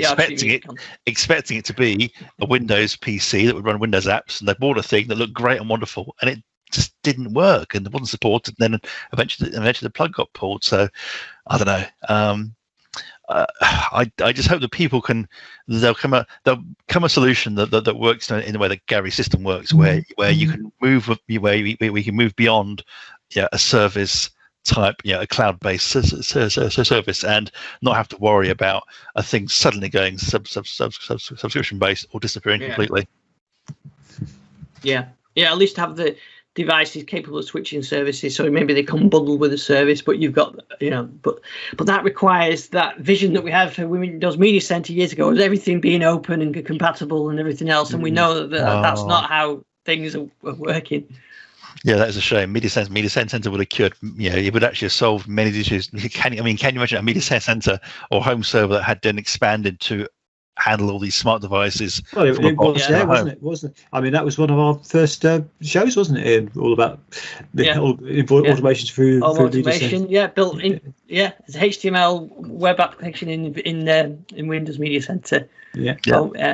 expecting it to be a Windows PC that would run Windows apps, and they bought a thing that looked great and wonderful, and it just didn't work, and it wasn't supported. And then eventually the plug got pulled. So I don't know. I just hope that people there'll come a solution that works in the way that Garry's system works, where you can move, where we can move beyond a service type, a cloud-based service, and not have to worry about a thing suddenly going subscription based or disappearing completely. Yeah, at least have the devices capable of switching services, so maybe they come bundled with a service, but you've got, but that requires that vision that we had for Windows Media Center years ago, of everything being open and compatible and everything else, and we know that that's not how things are working. Yeah, that is a shame. Media Center would have cured. It would actually have solved many issues. Can you imagine a Media Center or home server that had then expanded to handle all these smart devices? Well, it was there, wasn't it? I mean, that was one of our first shows, wasn't it? All about automations through automation. Built in. Yeah, it's an HTML web application in Windows Media Center. Yeah.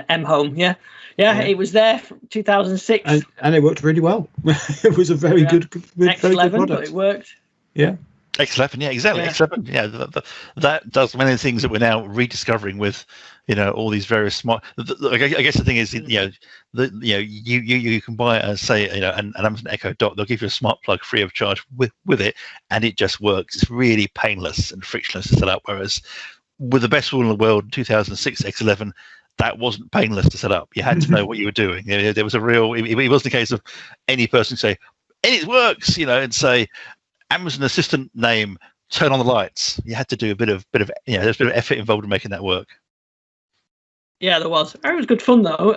M Home. Yeah. It was there from 2006, and it worked really well. It was a very good X11, but it worked. Yeah. X11, yeah, exactly. Yeah. X11, yeah, that does many of the things that we're now rediscovering with, all these various smart. I guess the thing is, you can buy, say, an Amazon Echo Dot. They'll give you a smart plug free of charge with it, and it just works. It's really painless and frictionless to set up. Whereas with the best tool in the world, 2006 X11. That wasn't painless to set up. You had to know what you were doing. There was a real. It wasn't a case of any person say, "And it works," and say, "Amazon Assistant name, turn on the lights." You had to do a bit of there's a bit of effort involved in making that work. Yeah, there was. It was good fun though.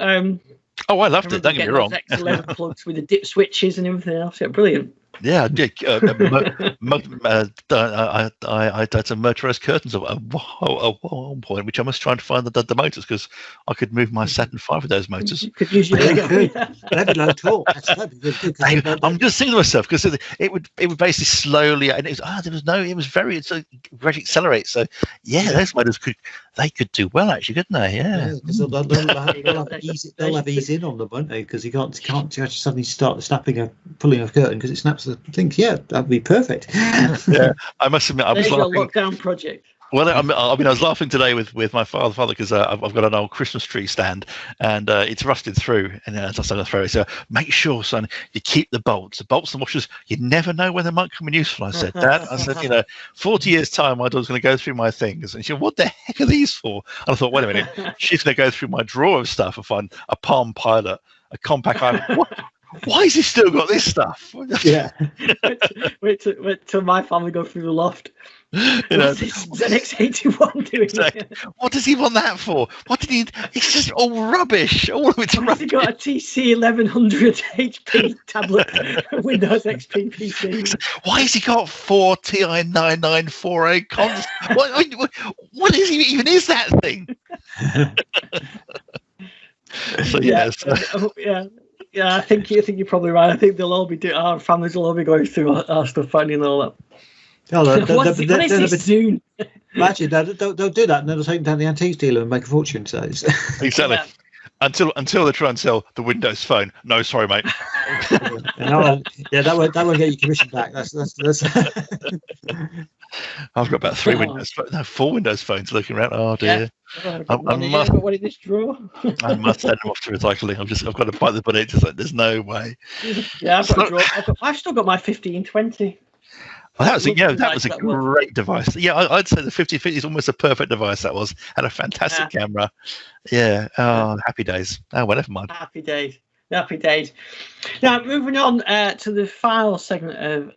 I loved it. Don't get me wrong. X11 plugs with the dip switches and everything else. Yeah, brilliant. Yeah, I had some motorized curtains at one point, which I must try and find the motors, because I could move my Saturn V with those motors. You could use your I'm just thinking to myself, because it would basically slowly, and it was very accelerate. So those motors could do well, actually, couldn't they? Yeah, because they'll have ease in on them, won't they? Because you can't suddenly start pulling a curtain, because it snaps the thing. Yeah, that'd be perfect. Yeah, I must admit, I was laughing. There's your lockdown project. Well, I was laughing today with my father, because I've got an old Christmas tree stand, and it's rusted through, and as I started to throw it, so make sure, son, you keep the bolts and washers. You never know when they might come in useful. I said, Dad, 40 years time, my daughter's going to go through my things, and she said, what the heck are these for? And I thought, wait a minute, she's going to go through my drawer of stuff and find a Palm Pilot, a compact iPhone. Why has he still got this stuff? Yeah. wait till my family go through the loft. What's this ZX81 doing? Exactly. What does he want that for? What did he? It's just all rubbish. All of it's rubbish. Has he got a TC 1100 HP tablet, Windows XP PC? Why has he got 4 TI 9948 cons? What even is that thing? So Yeah, I think you're probably right. I think they'll all be our families will all be going through our stuff, finding all that. What is this soon? Imagine they'll do that, and then they'll take them down the antiques dealer and make a fortune. So exactly. Yeah. Until they try and sell the Windows Phone. No, sorry, mate. That won't get your commission back. That's. I've got about 4 Windows Phones looking around. Oh dear. Yeah. I must send them off to recycling. I've got to bite the bullet. Just like, there's no way. Yeah, I've still got my 1520. Well, that was a great device. Yeah, I'd say the 5050 is almost a perfect device. That was, had a fantastic camera. Yeah. Oh, happy days. Oh, well, never mind. Happy days. Now, moving on to the final segment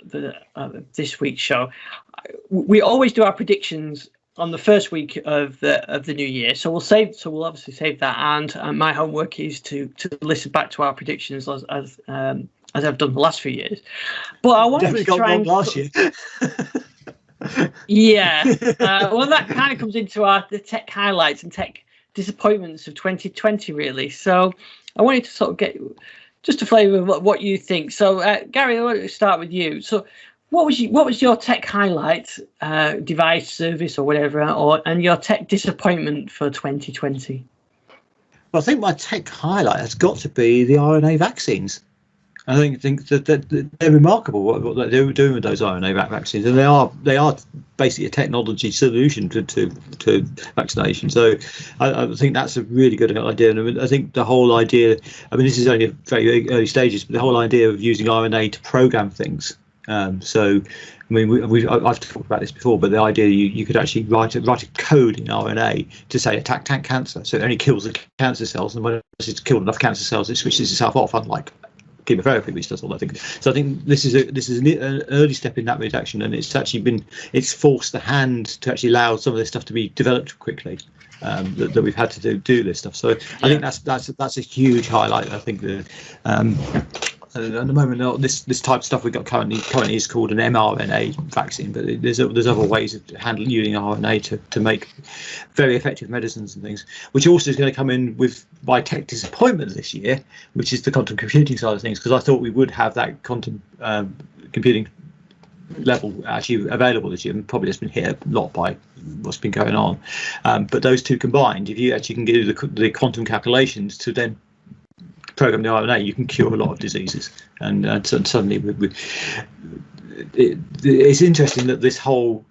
of this week's show. We always do our predictions on the first week of the new year, so we'll obviously save that. And my homework is to listen back to our predictions as I've done the last few years. But I wanted to try and last year. Yeah. Well, that kind of comes into the tech highlights and tech disappointments of 2020, really. So I wanted to sort of get just a flavour of what you think. So, Gary, I want to start with you. So, what was your tech highlight, device, service, or whatever, and your tech disappointment for 2020? Well, I think my tech highlight has got to be the RNA vaccines. I think that they're remarkable what they were doing with those RNA vaccines, and they are basically a technology solution to vaccination. So I think that's a really good idea. And I think the whole idea, this is only very early stages, but the whole idea of using RNA to program things. I've talked about this before, but the idea you could actually write a code in RNA to say attack cancer, so it only kills the cancer cells, and when it's killed enough cancer cells, it switches itself off, unlike chemotherapy, which does all that thing. So I think this is an early step in that direction, and it's forced the hand to actually allow some of this stuff to be developed quickly. That we've had to do this stuff. So I think that's a huge highlight. I think that at the moment, this type of stuff we've got currently is called an mRNA vaccine, but there's other ways of using RNA to make very effective medicines and things, which also is going to come in with my tech disappointment this year, which is the quantum computing side of things, because I thought we would have that quantum computing level actually available this year, and probably has been hit a lot by what's been going on. But those two combined, if you actually can do the quantum calculations to then program the RNA, you can cure a lot of diseases. And suddenly, it's interesting that this whole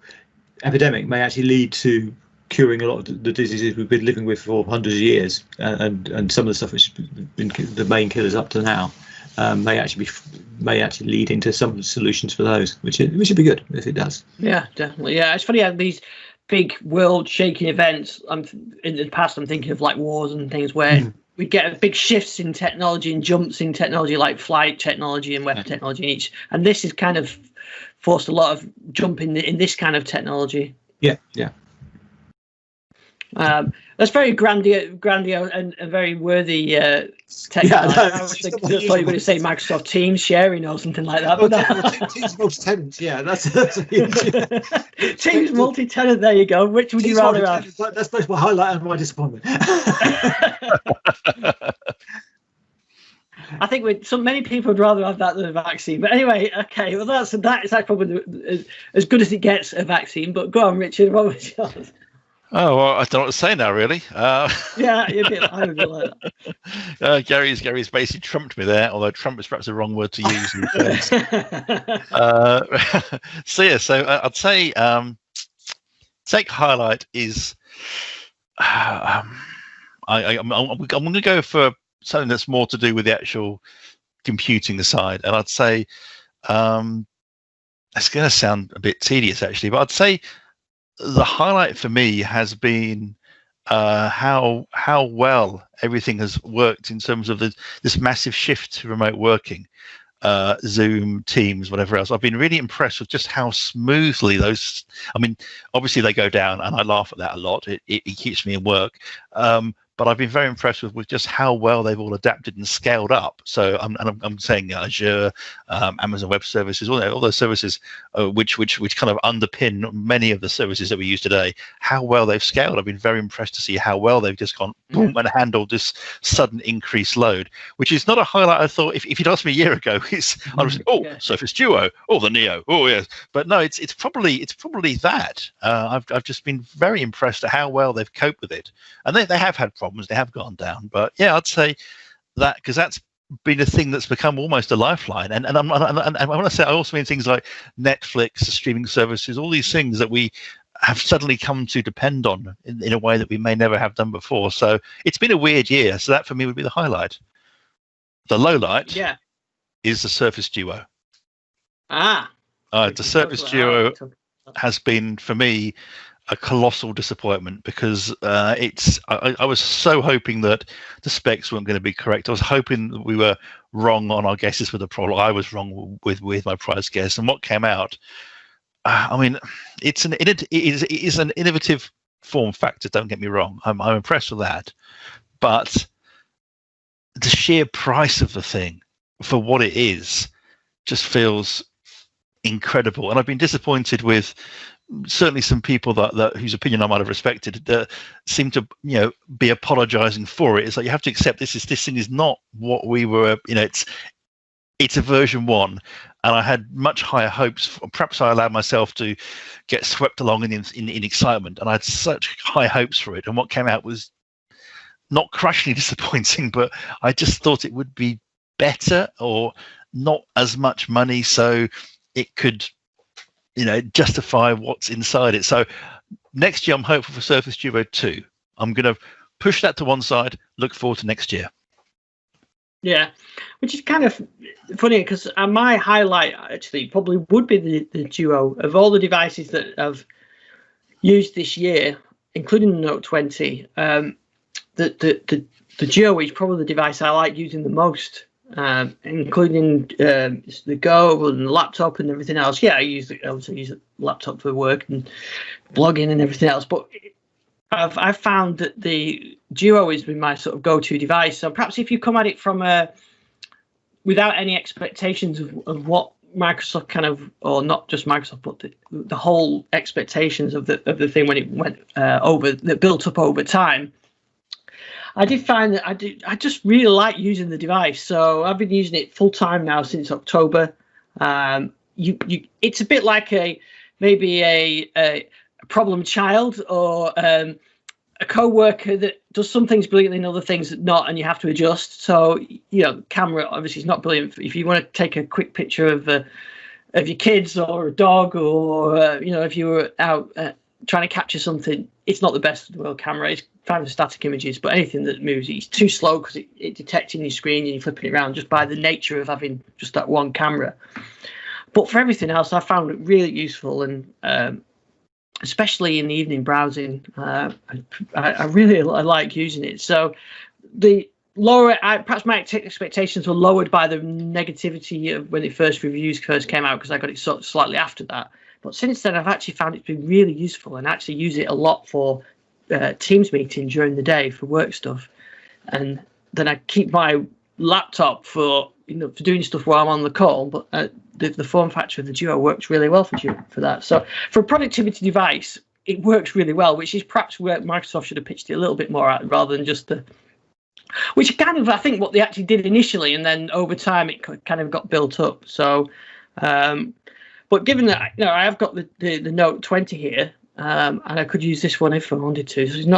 epidemic may actually lead to curing a lot of the diseases we've been living with for hundreds of years, and some of the stuff which has been the main killers up to now. May actually lead into some solutions for those, which would be good if it does. Yeah, definitely. Yeah, it's funny how these big world-shaking events. In the past, I'm thinking of like wars and things where we get big shifts in technology and jumps in technology, like flight technology and weapon technology, and this has kind of forced a lot of jump in this kind of technology. Yeah. That's very grandiose and very worthy tech. Yeah, I was thinking that's what you were going to say, Microsoft Teams sharing or something like that. But Teams multi-tenant, yeah, that's a huge. Teams multi-tenant. There you go. Which would you rather have? That's both my highlight and my disappointment. I think many people would rather have that than a vaccine. But anyway, okay. Well, that's probably as good as it gets, a vaccine. But go on, Richard. What was yours? Oh, well, I don't know what to say now, really. Yeah, I would be like that. Gary's basically trumped me there, although Trump is perhaps the wrong word to use. So I'd say take highlight is I'm going to go for something that's more to do with the actual computing side, and I'd say it's going to sound a bit tedious actually, but I'd say the highlight for me has been how well everything has worked in terms of this massive shift to remote working, Zoom, Teams, whatever else. I've been really impressed with just how smoothly those. I mean, obviously they go down, and I laugh at that a lot. It keeps me in work. But I've been very impressed with just how well they've all adapted and scaled up. So I'm saying Azure, Amazon Web Services, all those services which kind of underpin many of the services that we use today. How well they've scaled. I've been very impressed to see how well they've just gone boom and handled this sudden increased load, which is not a highlight. I thought if you'd asked me a year ago, I was Surface Duo, the Neo, yes. But no, it's probably that. I've just been very impressed at how well they've coped with it, and they have had problems, they have gone down, but yeah, I'd say that because that's been a thing that's become almost a lifeline. And I want to say I also mean things like Netflix, streaming services, all these things that we have suddenly come to depend on in a way that we may never have done before. So it's been a weird year. So that for me would be the highlight. The low light is the Surface Duo. The Surface Duo has been for me a colossal disappointment because I was so hoping that the specs weren't going to be correct. I was hoping that we were wrong on our guesses for the problem. I was wrong with my prize guess, and what came out, I mean, it is an innovative form factor. Don't get me wrong. I'm impressed with that, but the sheer price of the thing for what it is just feels incredible, and I've been disappointed with certainly some people that whose opinion I might have respected that seem to be apologizing for it. It's like you have to accept this thing is not what we were. It's a version 1, and I had much higher hopes. Perhaps I allowed myself to get swept along in excitement, and I had such high hopes for it. And what came out was not crushingly disappointing, but I just thought it would be better or not as much money, so it could justify what's inside it. So next year I'm hopeful for Surface Duo 2. I'm going to push that to one side, look forward to next year. Yeah, which is kind of funny because my highlight actually probably would be the Duo. Of all the devices that I've used this year, including the Note 20, the Duo is probably the device I like using the most. including the Go and the laptop and everything else. Yeah, I obviously use a laptop for work and blogging and everything else. But I've found that the Duo has been my sort of go-to device. So perhaps if you come at it from without any expectations of what Microsoft kind of, or not just Microsoft, but the whole expectations of the thing when it went that built up over time, I did find that I just really like using the device. So I've been using it full time now since October. It's a bit like maybe a problem child, or a co-worker that does some things brilliantly and other things not, and you have to adjust. So camera obviously is not brilliant if you want to take a quick picture of your kids or a dog, or if you were out trying to capture something. It's not the best of the world camera. It's fine for static images, but anything that moves, it's too slow because it detects in your screen and you're flipping it around just by the nature of having just that one camera. But for everything else, I found it really useful, and especially in the evening browsing, I really like using it. So the perhaps my expectations were lowered by the negativity of when the first reviews first came out, because I got it sort of slightly after that. But since then, I've actually found it to be really useful, and actually use it a lot for Teams meeting during the day for work stuff. And then I keep my laptop for doing stuff while I'm on the call. But the form factor of the Duo works really well for that. So for a productivity device, it works really well, which is perhaps where Microsoft should have pitched it a little bit more at, rather than just which kind of, I think, what they actually did initially, and then over time it kind of got built up. So, but given that I have got the Note 20 here, and I could use this one if I wanted to. So I'm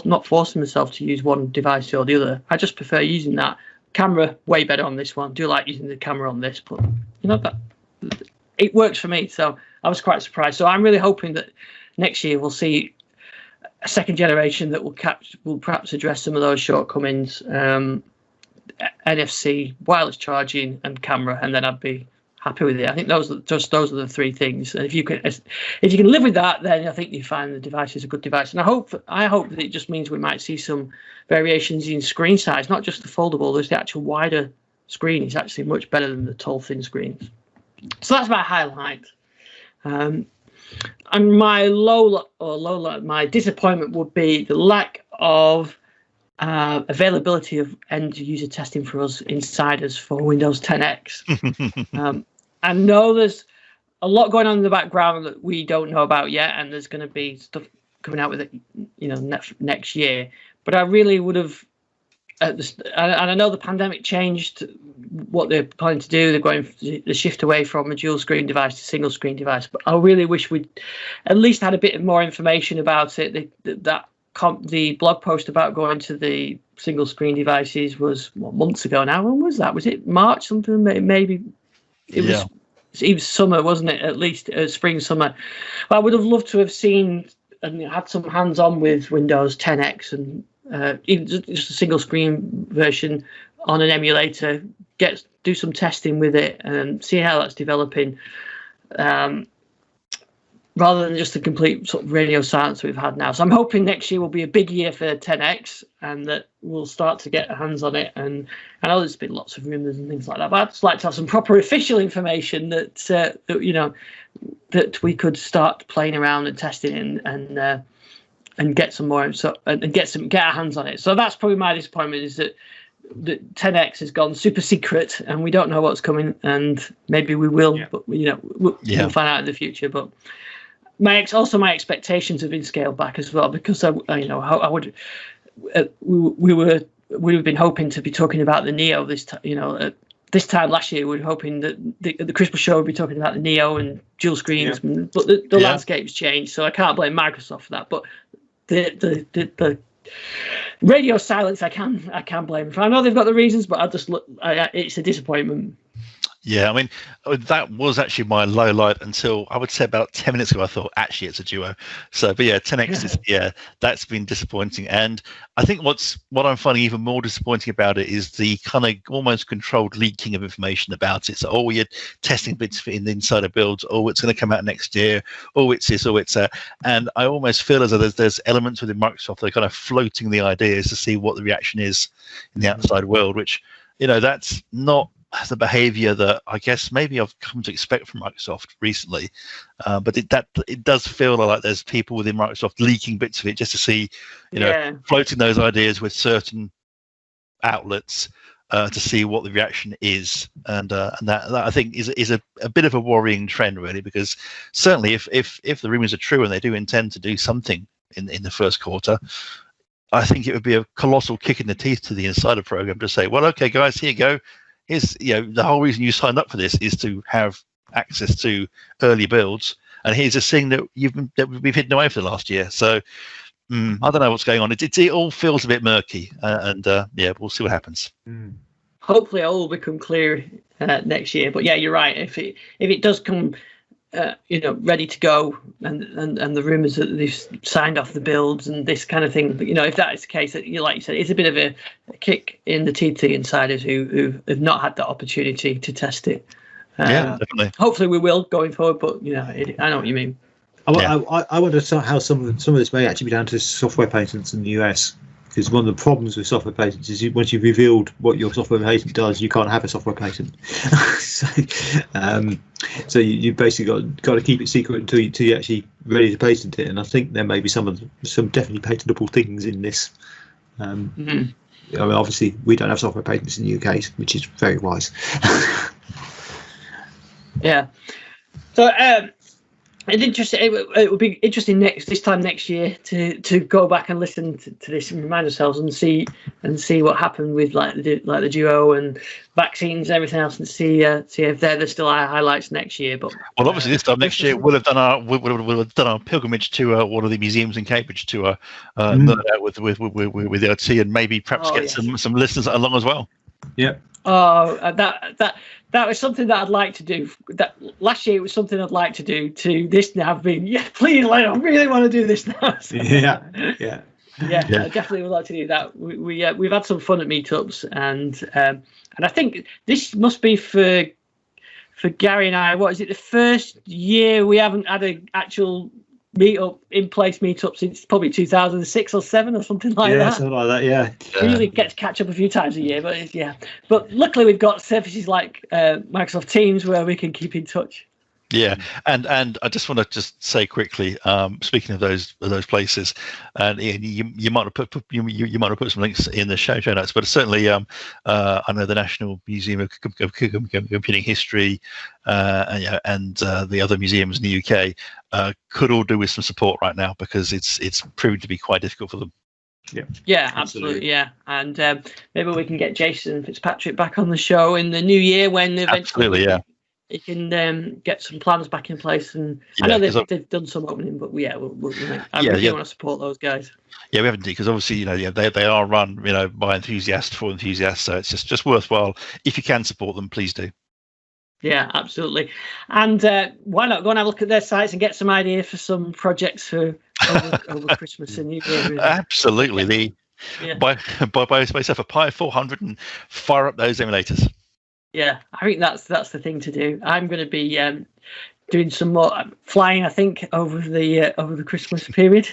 not forcing myself to use one device or the other. I just prefer using that. Camera way better on this one. Do like using the camera on this, but that it works for me. So I was quite surprised. So I'm really hoping that next year we'll see a second generation that will perhaps address some of those shortcomings, NFC, wireless charging, and camera, and then I'd be happy with it. I think those are the three things. And if you can live with that, then I think you find the device is a good device. And I hope that it just means we might see some variations in screen size, not just the foldable. There's the actual wider screen is actually much better than the tall, thin screens. So that's my highlight. And my my disappointment would be the lack of availability of end user testing for us insiders for Windows 10X. I know there's a lot going on in the background that we don't know about yet, and there's going to be stuff coming out with it, next year. But I really would have, and I know the pandemic changed what they're planning to do. They're going the shift away from a dual screen device to single screen device. But I really wish we'd at least had a bit more information about it. The blog post about going to the single screen devices was months ago now. When was that? Was it March something? Maybe it was. It was summer, wasn't it? At least spring, summer. But I would have loved to have seen and had some hands-on with Windows 10X and even just a single screen version on an emulator. Do some testing with it and see how that's developing. Rather than just the complete sort of radio silence we've had now. So I'm hoping next year will be a big year for 10X, and that we'll start to get hands on it. And I know there's been lots of rumours and things like that, but I'd just like to have some proper official information that we could start playing around and testing and get some more and get our hands on it. So that's probably my disappointment, is that the 10X has gone super secret and we don't know what's coming, and maybe we will, but we'll find out in the future. But my expectations have been scaled back as well, because we would have been hoping to be talking about the Neo this time. This time last year we were hoping that the Christmas show would be talking about the Neo and dual screens, but the landscape's changed, so I can't blame Microsoft for that. But the radio silence, I can blame them for. I know they've got the reasons, but it's a disappointment. Yeah, I mean, that was actually my low light until I would say about 10 minutes ago. I thought, actually, it's a Duo. So, but yeah, 10X is, that's been disappointing. And I think what I'm finding even more disappointing about it is the kind of almost controlled leaking of information about it. So, you're testing bits in the insider builds. It's going to come out next year. It's this. It's that. And I almost feel as though there's elements within Microsoft that are kind of floating the ideas to see what the reaction is in the outside world, which, that's not the behavior that I guess maybe I've come to expect from Microsoft recently. But it does feel like there's people within Microsoft leaking bits of it just to see, floating those ideas with certain outlets to see what the reaction is, and that I think is a bit of a worrying trend, really, because certainly if the rumors are true and they do intend to do something in the first quarter, I think it would be a colossal kick in the teeth to the insider program to say, well, okay, guys, here you go. Here's the whole reason you signed up for this is to have access to early builds, and here's a thing that we've hidden away for the last year. So I don't know what's going on. It all feels a bit murky, and we'll see what happens. Hopefully, it all will become clear next year. But yeah, you're right. If it does come, ready to go, and the rumours that they've signed off the builds and this kind of thing, if that is the case, that like you said, it's a bit of a kick in the teeth to the insiders who have not had the opportunity to test it. Definitely. Hopefully, we will going forward. But I know what you mean. I wonder how some of this may actually be down to software patents in the US, because one of the problems with software patents is once you've revealed what your software patent does, you can't have a software patent. So you basically got to keep it secret until you're actually ready to patent it. And I think there may be some definitely patentable things in this. Obviously, we don't have software patents in the UK, which is very wise. Yeah. So. It's interesting. It would be interesting this time next year to go back and listen to this and remind ourselves and see what happened with like the duo and vaccines and everything else, and see if they're still our highlights next year. But obviously this time next year we'll have done our pilgrimage to one of the museums in Cambridge to nerd out with the OT, and maybe perhaps get some listeners along as well. Yeah. Oh, that was something that I'd like to do. That last year it was something I'd like to do. To this now, I've been please, I really want to do this now. So, yeah. I definitely would like to do that. We've had some fun at meetups, and I think this must be for Garry and I. What is it? The first year we haven't had an actual meetup since probably 2006 or 7 or something like that. Yeah, something like that. Yeah. We usually get to catch up a few times a year, but luckily we've got services like Microsoft Teams where we can keep in touch. Yeah, and I just want to say quickly, speaking of those places, and you might have put some links in the show notes, but certainly I know the National Museum of Computing History and the other museums in the UK could all do with some support right now, because it's proved to be quite difficult for them. Yeah, absolutely. Yeah, and maybe we can get Jason Fitzpatrick back on the show in the new year when eventually he can get some plans back in place. And I know they've done some opening, but I really want to support those guys. Yeah, we haven't, because obviously they are run by enthusiasts for enthusiasts, so it's just worthwhile. If you can support them, please do. Yeah, absolutely. And why not go and have a look at their sites and get some idea for some projects for over Christmas and New Year? Really. Absolutely. Buy yourself a Pi 400 and fire up those emulators. Yeah, I think that's the thing to do. I'm going to be doing some more flying, I think, over the Christmas period.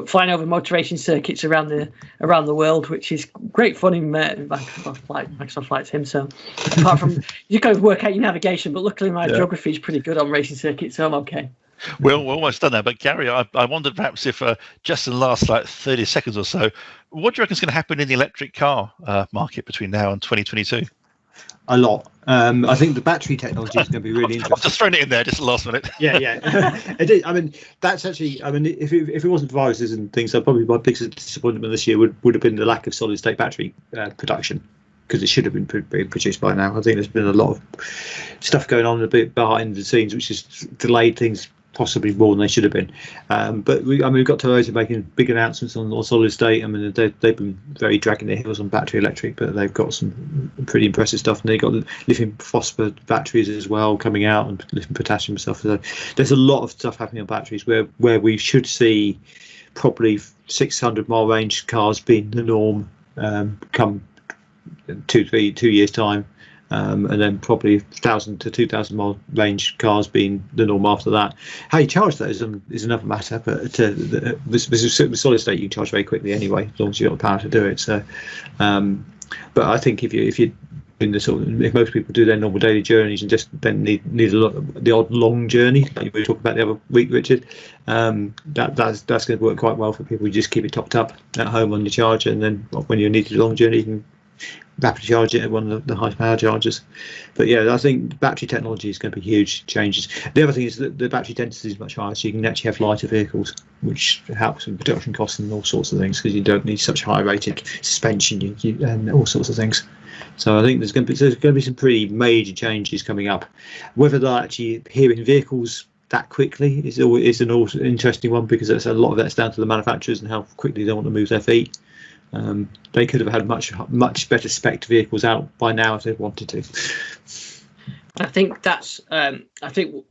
Flying over motor racing circuits around the world, which is great fun in Microsoft Flight Sim. So apart from you got to work out your navigation, but luckily my geography is pretty good on racing circuits, so I'm okay. We're almost done now, but Garry, I wondered perhaps if just in the last 30 seconds or so, what do you reckon is going to happen in the electric car market between now and 2022? A lot. I think the battery technology is going to be really interesting. I've just thrown it in there just the last minute. Yeah. It is. I mean, that's actually. I mean, if it wasn't for viruses and things, probably my biggest disappointment this year would have been the lack of solid state battery production, because it should have been produced by now. I think there's been a lot of stuff going on a bit behind the scenes, which has delayed things possibly more than they should have been. But we've got Toyota making big announcements on solid state. I mean, they've been very dragging their heels on battery electric, but they've got some pretty impressive stuff. And they've got lithium phosphate batteries as well coming out, and lithium potassium stuff. So there's a lot of stuff happening on batteries where we should see probably 600-mile range cars being the norm come 2 years time. And then probably 1,000 to 2,000 mile range cars being the norm after that. How you charge those is another matter, but with solid state you can charge very quickly anyway, as long as you've got the power to do it. So But I think if you in the sort of, if most people do their normal daily journeys and just then need the odd long journey, like we were talking about the other week, Richard, that's going to work quite well for people. You just keep it topped up at home on your charger, and then when you need a long journey, you can rapidly charge it at one of the high power chargers. But yeah, I think battery technology is going to be huge changes. The other thing is that the battery density is much higher, so you can actually have lighter vehicles, which helps with production costs and all sorts of things, because you don't need such high rated suspension and all sorts of things. So I think there's going to be some pretty major changes coming up. Whether they'll actually appear in vehicles that quickly is an interesting one, because that's a lot of that's down to the manufacturers and how quickly they want to move their feet. They could have had much better spec'd vehicles out by now if they wanted to. I think that's. I think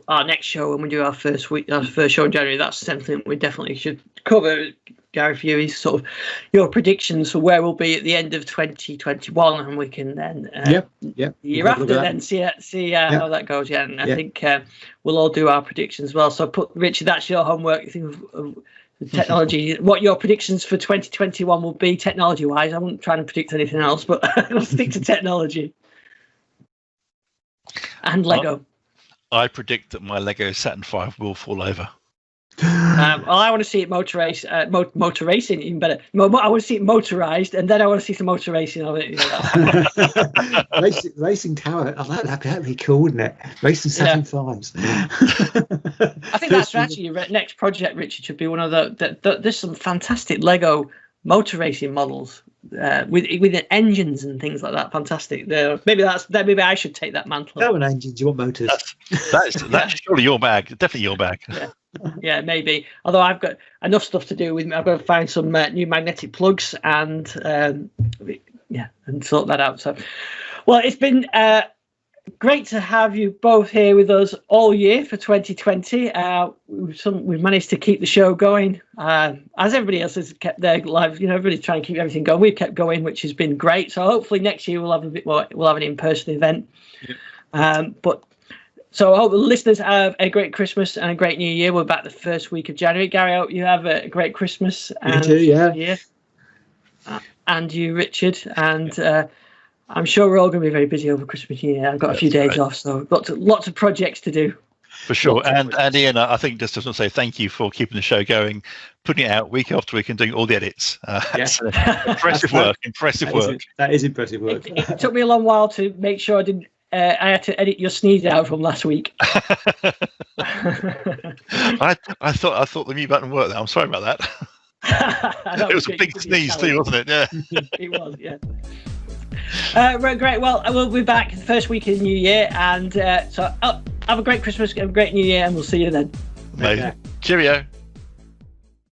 our next show, when we do our first show in January, that's something we definitely should cover. Garry, for you, is sort of your predictions for where we'll be at the end of 2021, and we can then the year after then see how that goes. Yeah, and I think we'll all do our predictions as well. So, Richard, that's your homework. You think of technology, what your predictions for 2021 will be technology-wise. I won't try to predict anything else, but I'll stick to technology and Lego. I predict that my Lego Saturn V will fall over. Well, I want to see it motor racing, even better. I want to see it motorized, and then I want to see some motor racing of it. Racing tower. Oh, that'd be cool, wouldn't it? Racing Saturn V's. I think that's actually your next project, Richard. Should be one of there's some fantastic Lego motor racing models with engines and things like that. Fantastic. Maybe I should take that mantle. No, an engines. You want motors? That's surely your bag. Definitely your bag. Yeah, maybe. Although I've got enough stuff to do with me, I've got to find some new magnetic plugs and sort that out. So, well, it's been great to have you both here with us all year for 2020. We've managed to keep the show going, as everybody else has kept their lives. Everybody's trying to keep everything going. We've kept going, which has been great. So hopefully next year we'll have a bit more. We'll have an in-person event. So I hope the listeners have a great Christmas and a great New Year. We're back the first week of January. Garry, I hope you have a great Christmas and New Year. And you, Richard. And I'm sure we're all going to be very busy over Christmas New Year. I've got a few days off, so lots of projects to do. For sure. And Ian, I think just to say thank you for keeping the show going, putting it out week after week and doing all the edits. Impressive work. That is impressive work. It took me a long while to make sure I had to edit your sneeze out from last week. I thought the mute button worked there. I'm sorry about that. It was a big sneeze too, wasn't it? Yeah. It was, yeah. Great. Well, we'll be back the first week of the New Year, and so have a great Christmas, have a great New Year, and we'll see you then. Amazing. Cheerio.